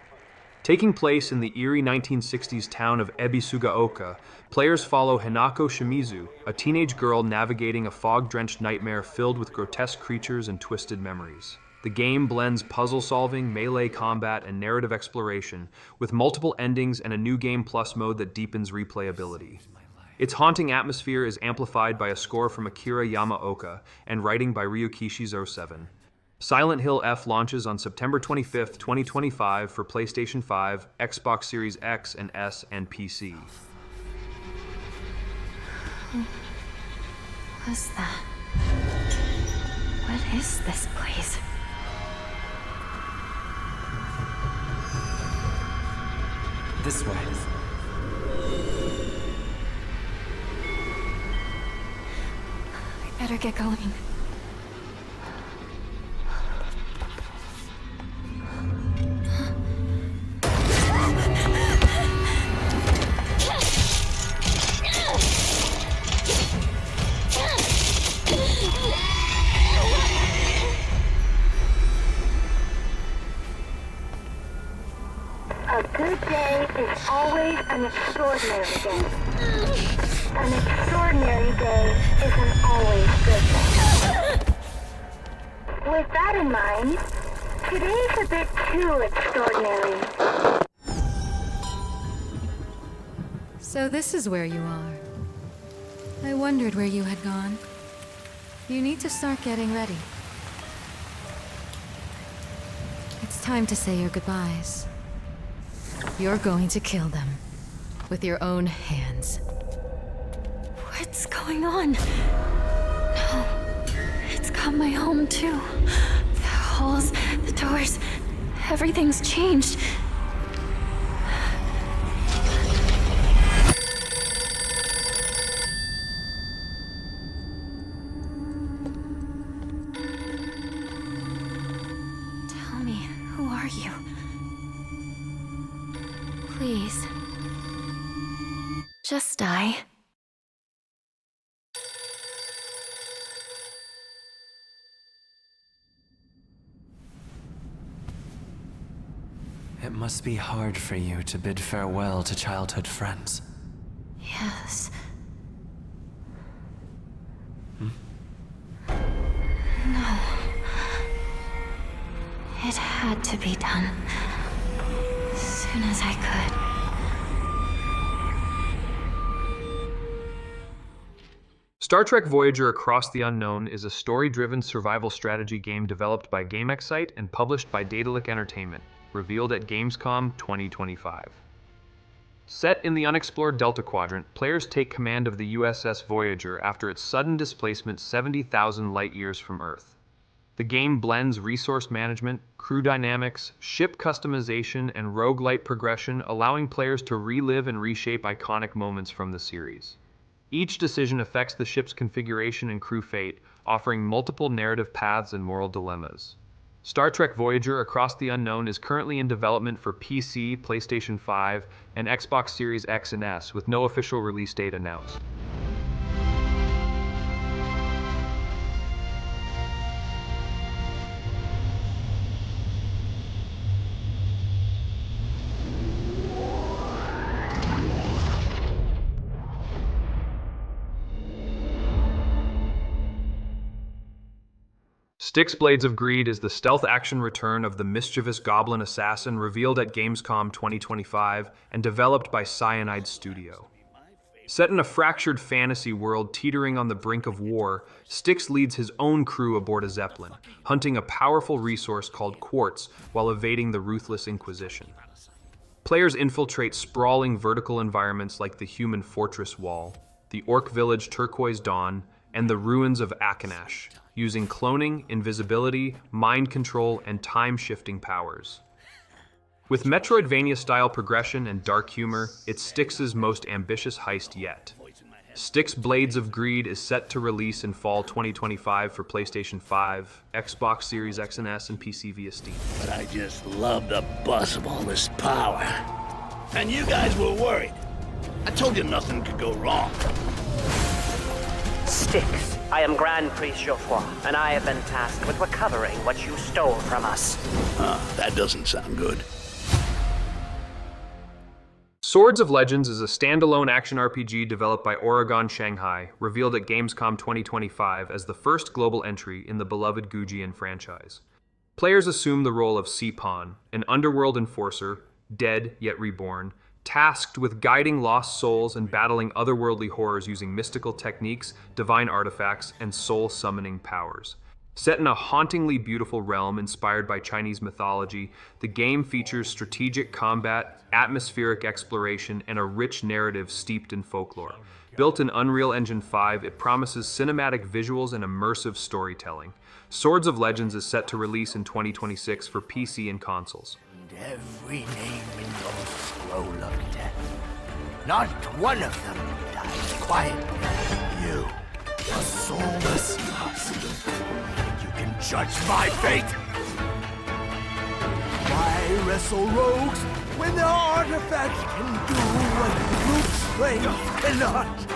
Taking place in the eerie 1960s town of Ebisugaoka, players follow Hinako Shimizu, a teenage girl navigating a fog-drenched nightmare filled with grotesque creatures and twisted memories. The game blends puzzle-solving, melee combat, and narrative exploration, with multiple endings and a new Game Plus mode that deepens replayability. Its haunting atmosphere is amplified by a score from Akira Yamaoka and writing by Ryukishi07. Silent Hill F launches on September 25, 2025 for PlayStation 5, Xbox Series X and S, and PC.
What's that? What is this place?
This way.
I better get going.
A good day is always an extraordinary day. An extraordinary day isn't always good day. With that in mind, today's a bit too extraordinary.
So this is where you are. I wondered where you had gone. You need to start getting ready. It's time to say your goodbyes. You're going to kill them with your own hands.
What's going on? No, it's got my home too. The halls, the doors, everything's changed. Tell me, who are you? Please. Just die.
It must be hard for you to bid farewell to childhood friends.
Yes.
Hmm?
No. It had to be done. As soon as I could.
Star Trek Voyager Across the Unknown is a story-driven survival strategy game developed by GameXite and published by Daedalic Entertainment, revealed at Gamescom 2025. Set in the unexplored Delta Quadrant, players take command of the USS Voyager after its sudden displacement 70,000 light-years from Earth. The game blends resource management, crew dynamics, ship customization, and roguelite progression, allowing players to relive and reshape iconic moments from the series. Each decision affects the ship's configuration and crew fate, offering multiple narrative paths and moral dilemmas. Star Trek Voyager Across the Unknown is currently in development for PC, PlayStation 5, and Xbox Series X and S, with no official release date announced. Styx Blades of Greed is the stealth action return of the mischievous goblin assassin revealed at Gamescom 2025 and developed by Cyanide Studio. Set in a fractured fantasy world teetering on the brink of war, Styx leads his own crew aboard a Zeppelin, hunting a powerful resource called quartz while evading the ruthless Inquisition. Players infiltrate sprawling vertical environments like the Human Fortress Wall, the Orc Village Turquoise Dawn, and the ruins of Akanash, using cloning, invisibility, mind control, and time-shifting powers. With Metroidvania-style progression and dark humor, it's Styx's most ambitious heist yet. Styx Blades of Greed is set to release in fall 2025 for PlayStation 5, Xbox Series X and S, and PC via Steam.
But I just love the buzz of all this power. And you guys were worried. I told you nothing could go wrong.
Styx, I am Grand Priest Geoffroy, and I have been tasked with recovering what you stole from us.
That doesn't sound good.
Swords of Legends is a standalone action RPG developed by Oregon Shanghai, revealed at Gamescom 2025 as the first global entry in the beloved Gujian franchise. Players assume the role of Sipon, an underworld enforcer, dead yet reborn, tasked with guiding lost souls and battling otherworldly horrors using mystical techniques, divine artifacts, and soul-summoning powers. Set in a hauntingly beautiful realm inspired by Chinese mythology, the game features strategic combat, atmospheric exploration, and a rich narrative steeped in folklore. Built in Unreal Engine 5, it promises cinematic visuals and immersive storytelling. Swords of Legends is set to release in 2026 for PC and consoles.
Every name in your scroll of death. Not one of them dies quietly. You, a soulless husk. You can judge my fate. Why wrestle rogues when their artifacts can do what brute strength cannot?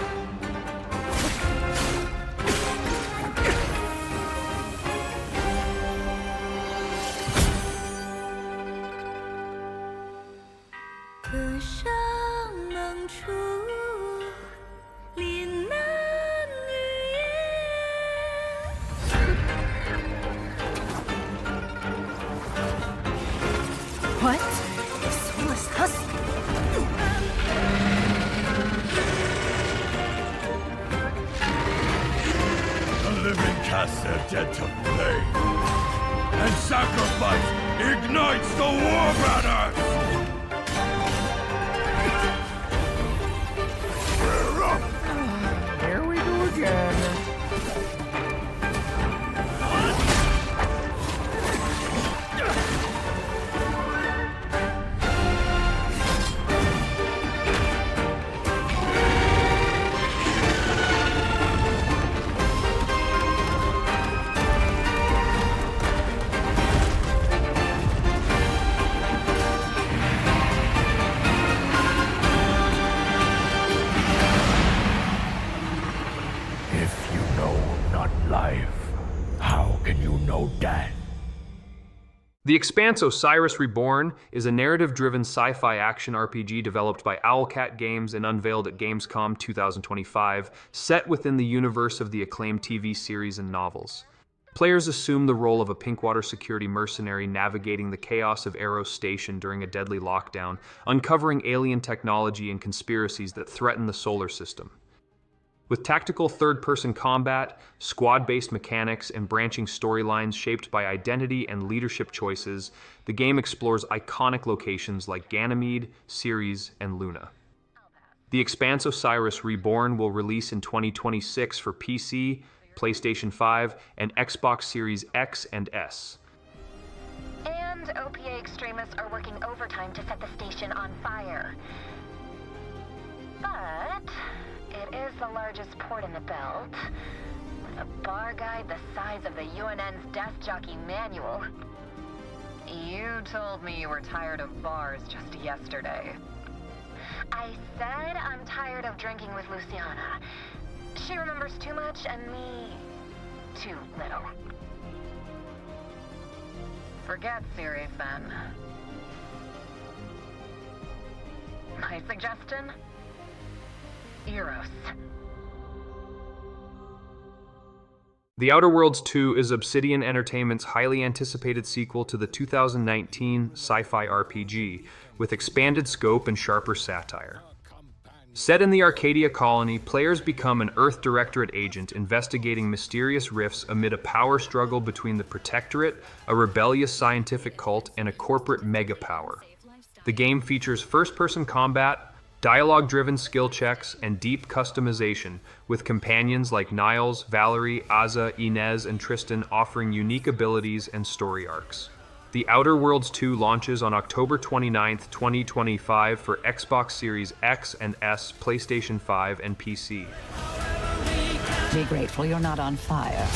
What? A soulless husk?
The living cast their dead to flame, and sacrifice ignites the war banners!
Here we go again.
The Expanse Osiris Reborn is a narrative-driven sci-fi action RPG developed by Owlcat Games and unveiled at Gamescom 2025, set within the universe of the acclaimed TV series and novels. Players assume the role of a Pinkwater security mercenary navigating the chaos of Eros Station during a deadly lockdown, uncovering alien technology and conspiracies that threaten the solar system. With tactical third-person combat, squad-based mechanics, and branching storylines shaped by identity and leadership choices, the game explores iconic locations like Ganymede, Ceres, and Luna. The Expanse Osiris Reborn will release in 2026 for PC, PlayStation 5, and Xbox Series X and S.
And OPA extremists are working overtime to set the station on fire. But It is the largest port in the belt, with a bar guide the size of the UNN's desk jockey manual. You told me you were tired of bars just yesterday. I said I'm tired of drinking with Luciana. She remembers too much and me too little. Forget series then. My suggestion? Eros.
The Outer Worlds 2 is Obsidian Entertainment's highly anticipated sequel to the 2019 sci-fi RPG, with expanded scope and sharper satire. Set in the Arcadia colony, players become an Earth Directorate agent investigating mysterious rifts amid a power struggle between the Protectorate, a rebellious scientific cult, and a corporate megapower. The game features first-person combat, dialogue-driven skill checks, and deep customization, with companions like Niles, Valerie, Aza, Inez, and Tristan offering unique abilities and story arcs. The Outer Worlds 2 launches on October 29, 2025 for Xbox Series X and S, PlayStation 5, and PC.
Be grateful you're not on fire.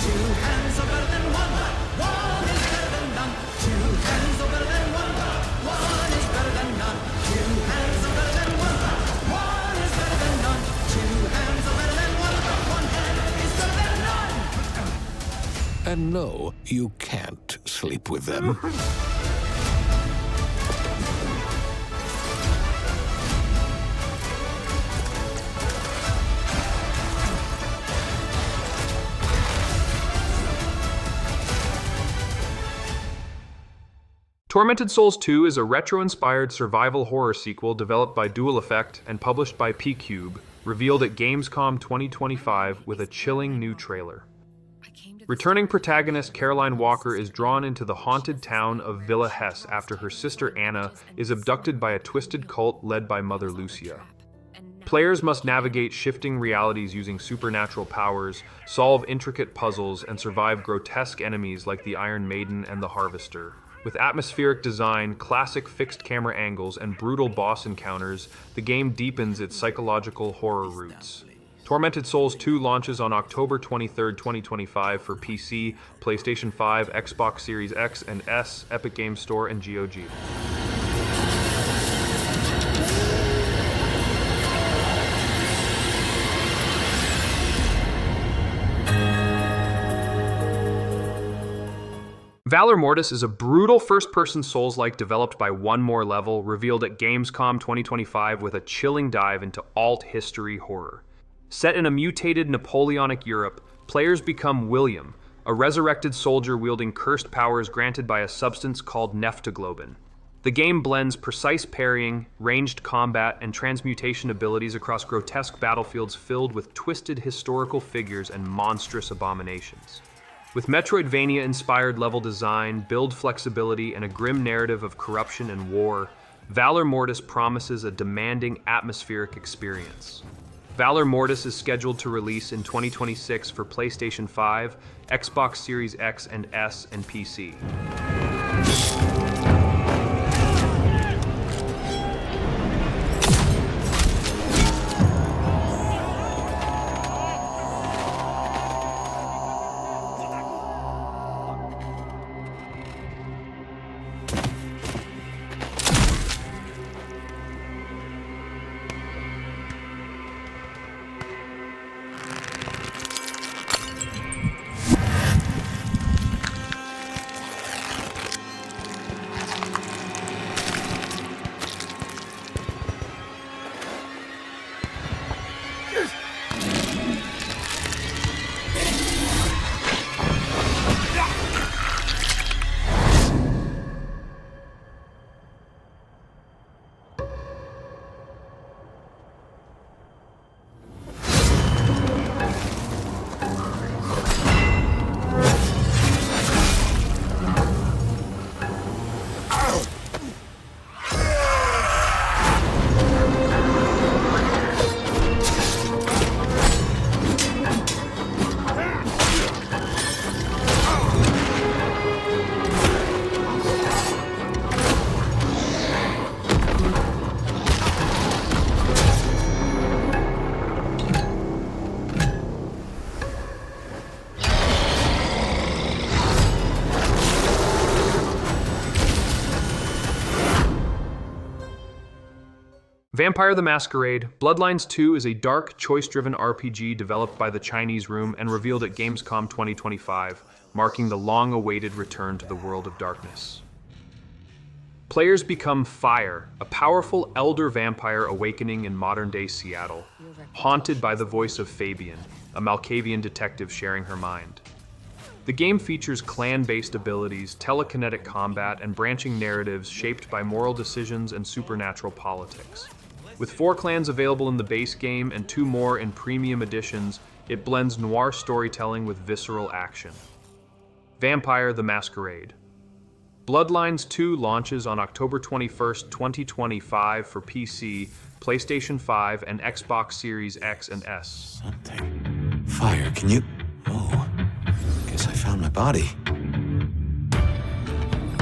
And no, you can't sleep with them.
Tormented Souls 2 is a retro-inspired survival horror sequel developed by Dual Effect and published by P-Cube, revealed at Gamescom 2025 with a chilling new trailer. Returning protagonist Caroline Walker is drawn into the haunted town of Villa Hesse after her sister Anna is abducted by a twisted cult led by Mother Lucia. Players must navigate shifting realities using supernatural powers, solve intricate puzzles, and survive grotesque enemies like the Iron Maiden and the Harvester. With atmospheric design, classic fixed camera angles, and brutal boss encounters, the game deepens its psychological horror roots. Tormented Souls 2 launches on October 23, 2025 for PC, PlayStation 5, Xbox Series X and S, Epic Games Store, and GOG. Valor Mortis is a brutal first-person Souls-like developed by One More Level, revealed at Gamescom 2025 with a chilling dive into alt-history horror. Set in a mutated Napoleonic Europe, players become William, a resurrected soldier wielding cursed powers granted by a substance called Neptoglobin. The game blends precise parrying, ranged combat, and transmutation abilities across grotesque battlefields filled with twisted historical figures and monstrous abominations. With Metroidvania-inspired level design, build flexibility, and a grim narrative of corruption and war, Valor Mortis promises a demanding atmospheric experience. Valor Mortis is scheduled to release in 2026 for PlayStation 5, Xbox Series X and S, and PC. Vampire the Masquerade, Bloodlines 2 is a dark, choice-driven RPG developed by the Chinese Room and revealed at Gamescom 2025, marking the long-awaited return to the world of darkness. Players become Fire, a powerful elder vampire awakening in modern-day Seattle, haunted by the voice of Fabian, a Malkavian detective sharing her mind. The game features clan-based abilities, telekinetic combat, and branching narratives shaped by moral decisions and supernatural politics. With 4 clans available in the base game and 2 more in premium editions, it blends noir storytelling with visceral action. Vampire the Masquerade. Bloodlines 2 launches on October 21st, 2025 for PC, PlayStation 5, and Xbox Series X and S.
Fire, can you... Oh, guess I found my body.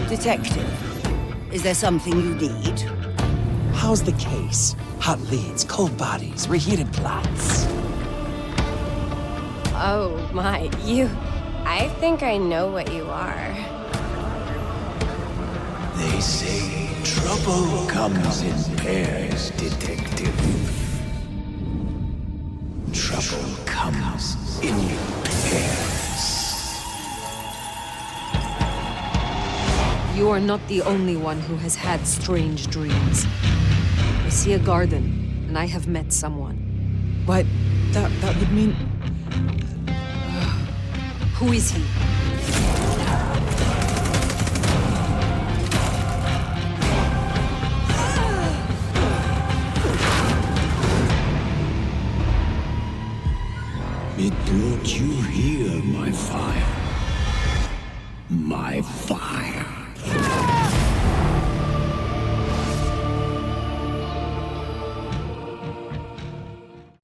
Detective, is there something you need?
How's the case? Hot leads, cold bodies, reheated plots.
Oh my, you... I think I know what you are.
They say trouble comes in pairs, detective. Trouble comes in pairs.
You are not the only one who has had strange dreams. I see a garden, and I have met someone.
But that would mean...
Who is he?
It brought you here, my fire. My fire.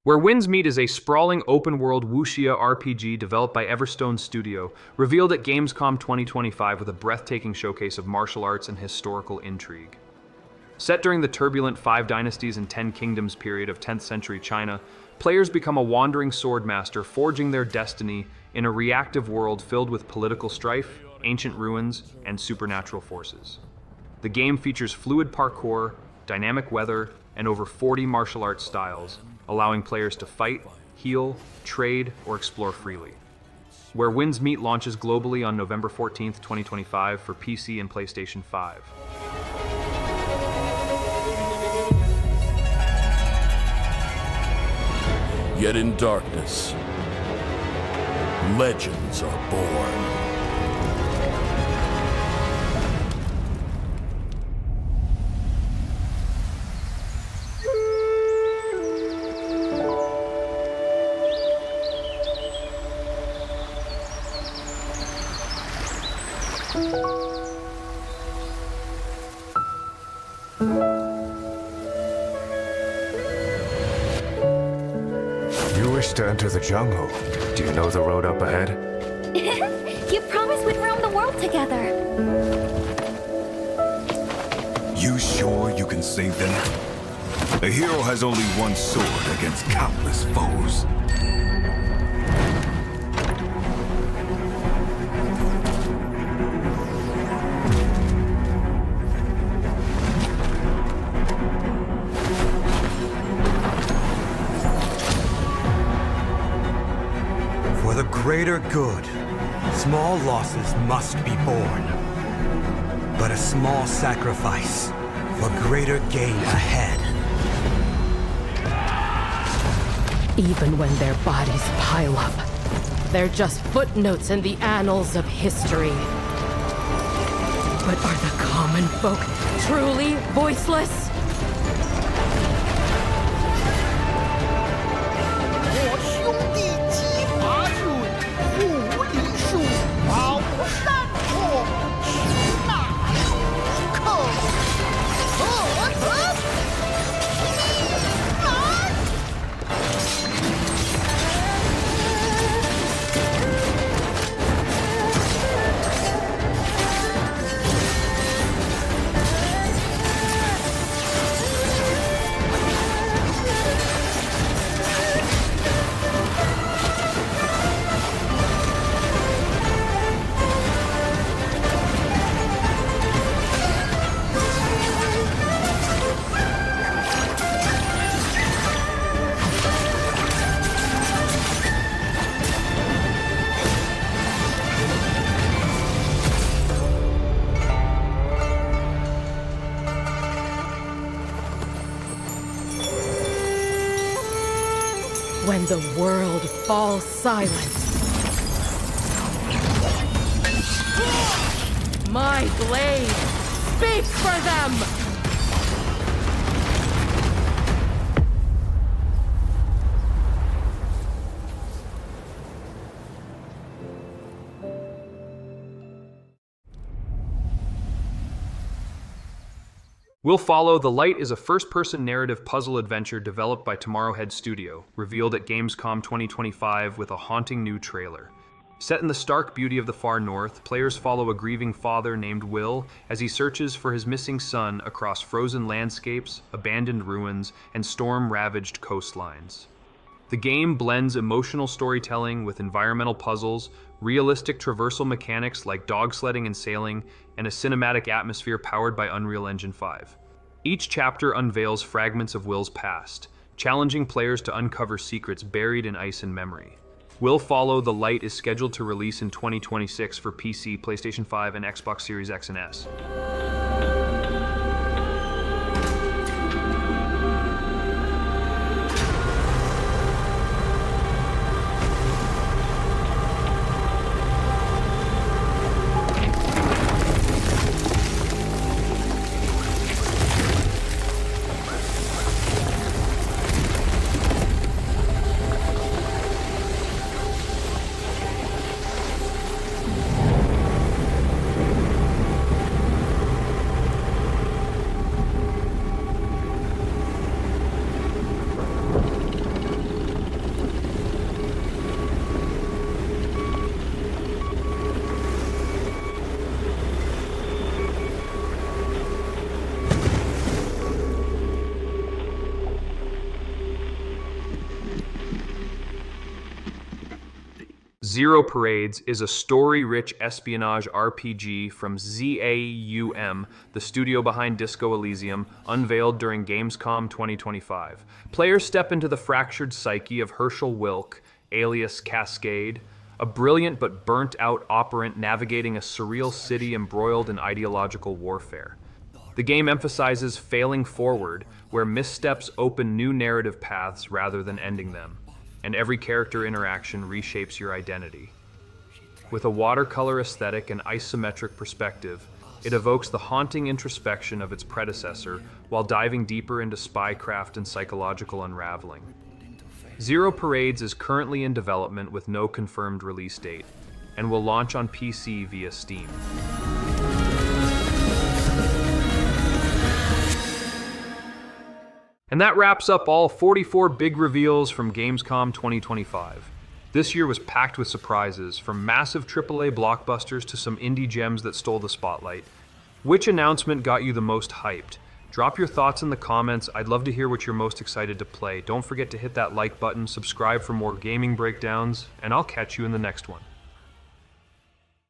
Where Winds Meet is a sprawling open-world wuxia RPG developed by Everstone Studio, revealed at Gamescom 2025 with a breathtaking showcase of martial arts and historical intrigue. Set during the turbulent 5 Dynasties and 10 Kingdoms period of 10th century China, players become a wandering swordmaster forging their destiny in a reactive world filled with political strife, ancient ruins, and supernatural forces. The game features fluid parkour, dynamic weather, and over 40 martial arts styles, allowing players to fight, heal, trade, or explore freely. Where Winds Meet launches globally on November 14th, 2025 for PC and PlayStation 5.
Yet in darkness, legends are born.
You wish to enter the jungle. Do you know the road up ahead?
You promised we'd roam the world together.
You sure you can save them? A hero has only one sword against countless foes.
For the greater good, small losses must be borne. But a small sacrifice for greater gain ahead.
Even when their bodies pile up, they're just footnotes in the annals of history. But are the common folk truly voiceless? when the world falls silent. My blade speaks for them!
We'll Follow The Light is a first-person narrative puzzle adventure developed by Tomorrowhead Studio, revealed at Gamescom 2025 with a haunting new trailer. Set in the stark beauty of the far north, players follow a grieving father named Will as he searches for his missing son across frozen landscapes, abandoned ruins, and storm-ravaged coastlines. The game blends emotional storytelling with environmental puzzles, realistic traversal mechanics like dog sledding and sailing, and a cinematic atmosphere powered by Unreal Engine 5. Each chapter unveils fragments of Will's past, challenging players to uncover secrets buried in ice and memory. Will Follow The Light is scheduled to release in 2026 for PC, PlayStation 5, and Xbox Series X and S. Zero Parades is a story-rich espionage RPG from ZAUM, the studio behind Disco Elysium, unveiled during Gamescom 2025. Players step into the fractured psyche of Herschel Wilk, alias Cascade, a brilliant but burnt-out operant navigating a surreal city embroiled in ideological warfare. The game emphasizes failing forward, where missteps open new narrative paths rather than ending them, and every character interaction reshapes your identity. With a watercolor aesthetic and isometric perspective, it evokes the haunting introspection of its predecessor while diving deeper into spycraft and psychological unraveling. Zero Parades is currently in development with no confirmed release date, and will launch on PC via Steam. And that wraps up all 44 big reveals from Gamescom 2025. This year was packed with surprises, from massive AAA blockbusters to some indie gems that stole the spotlight. Which announcement got you the most hyped? Drop your thoughts in the comments. I'd love to hear what you're most excited to play. Don't forget to hit that like button, subscribe for more gaming breakdowns, and I'll catch you in the next one.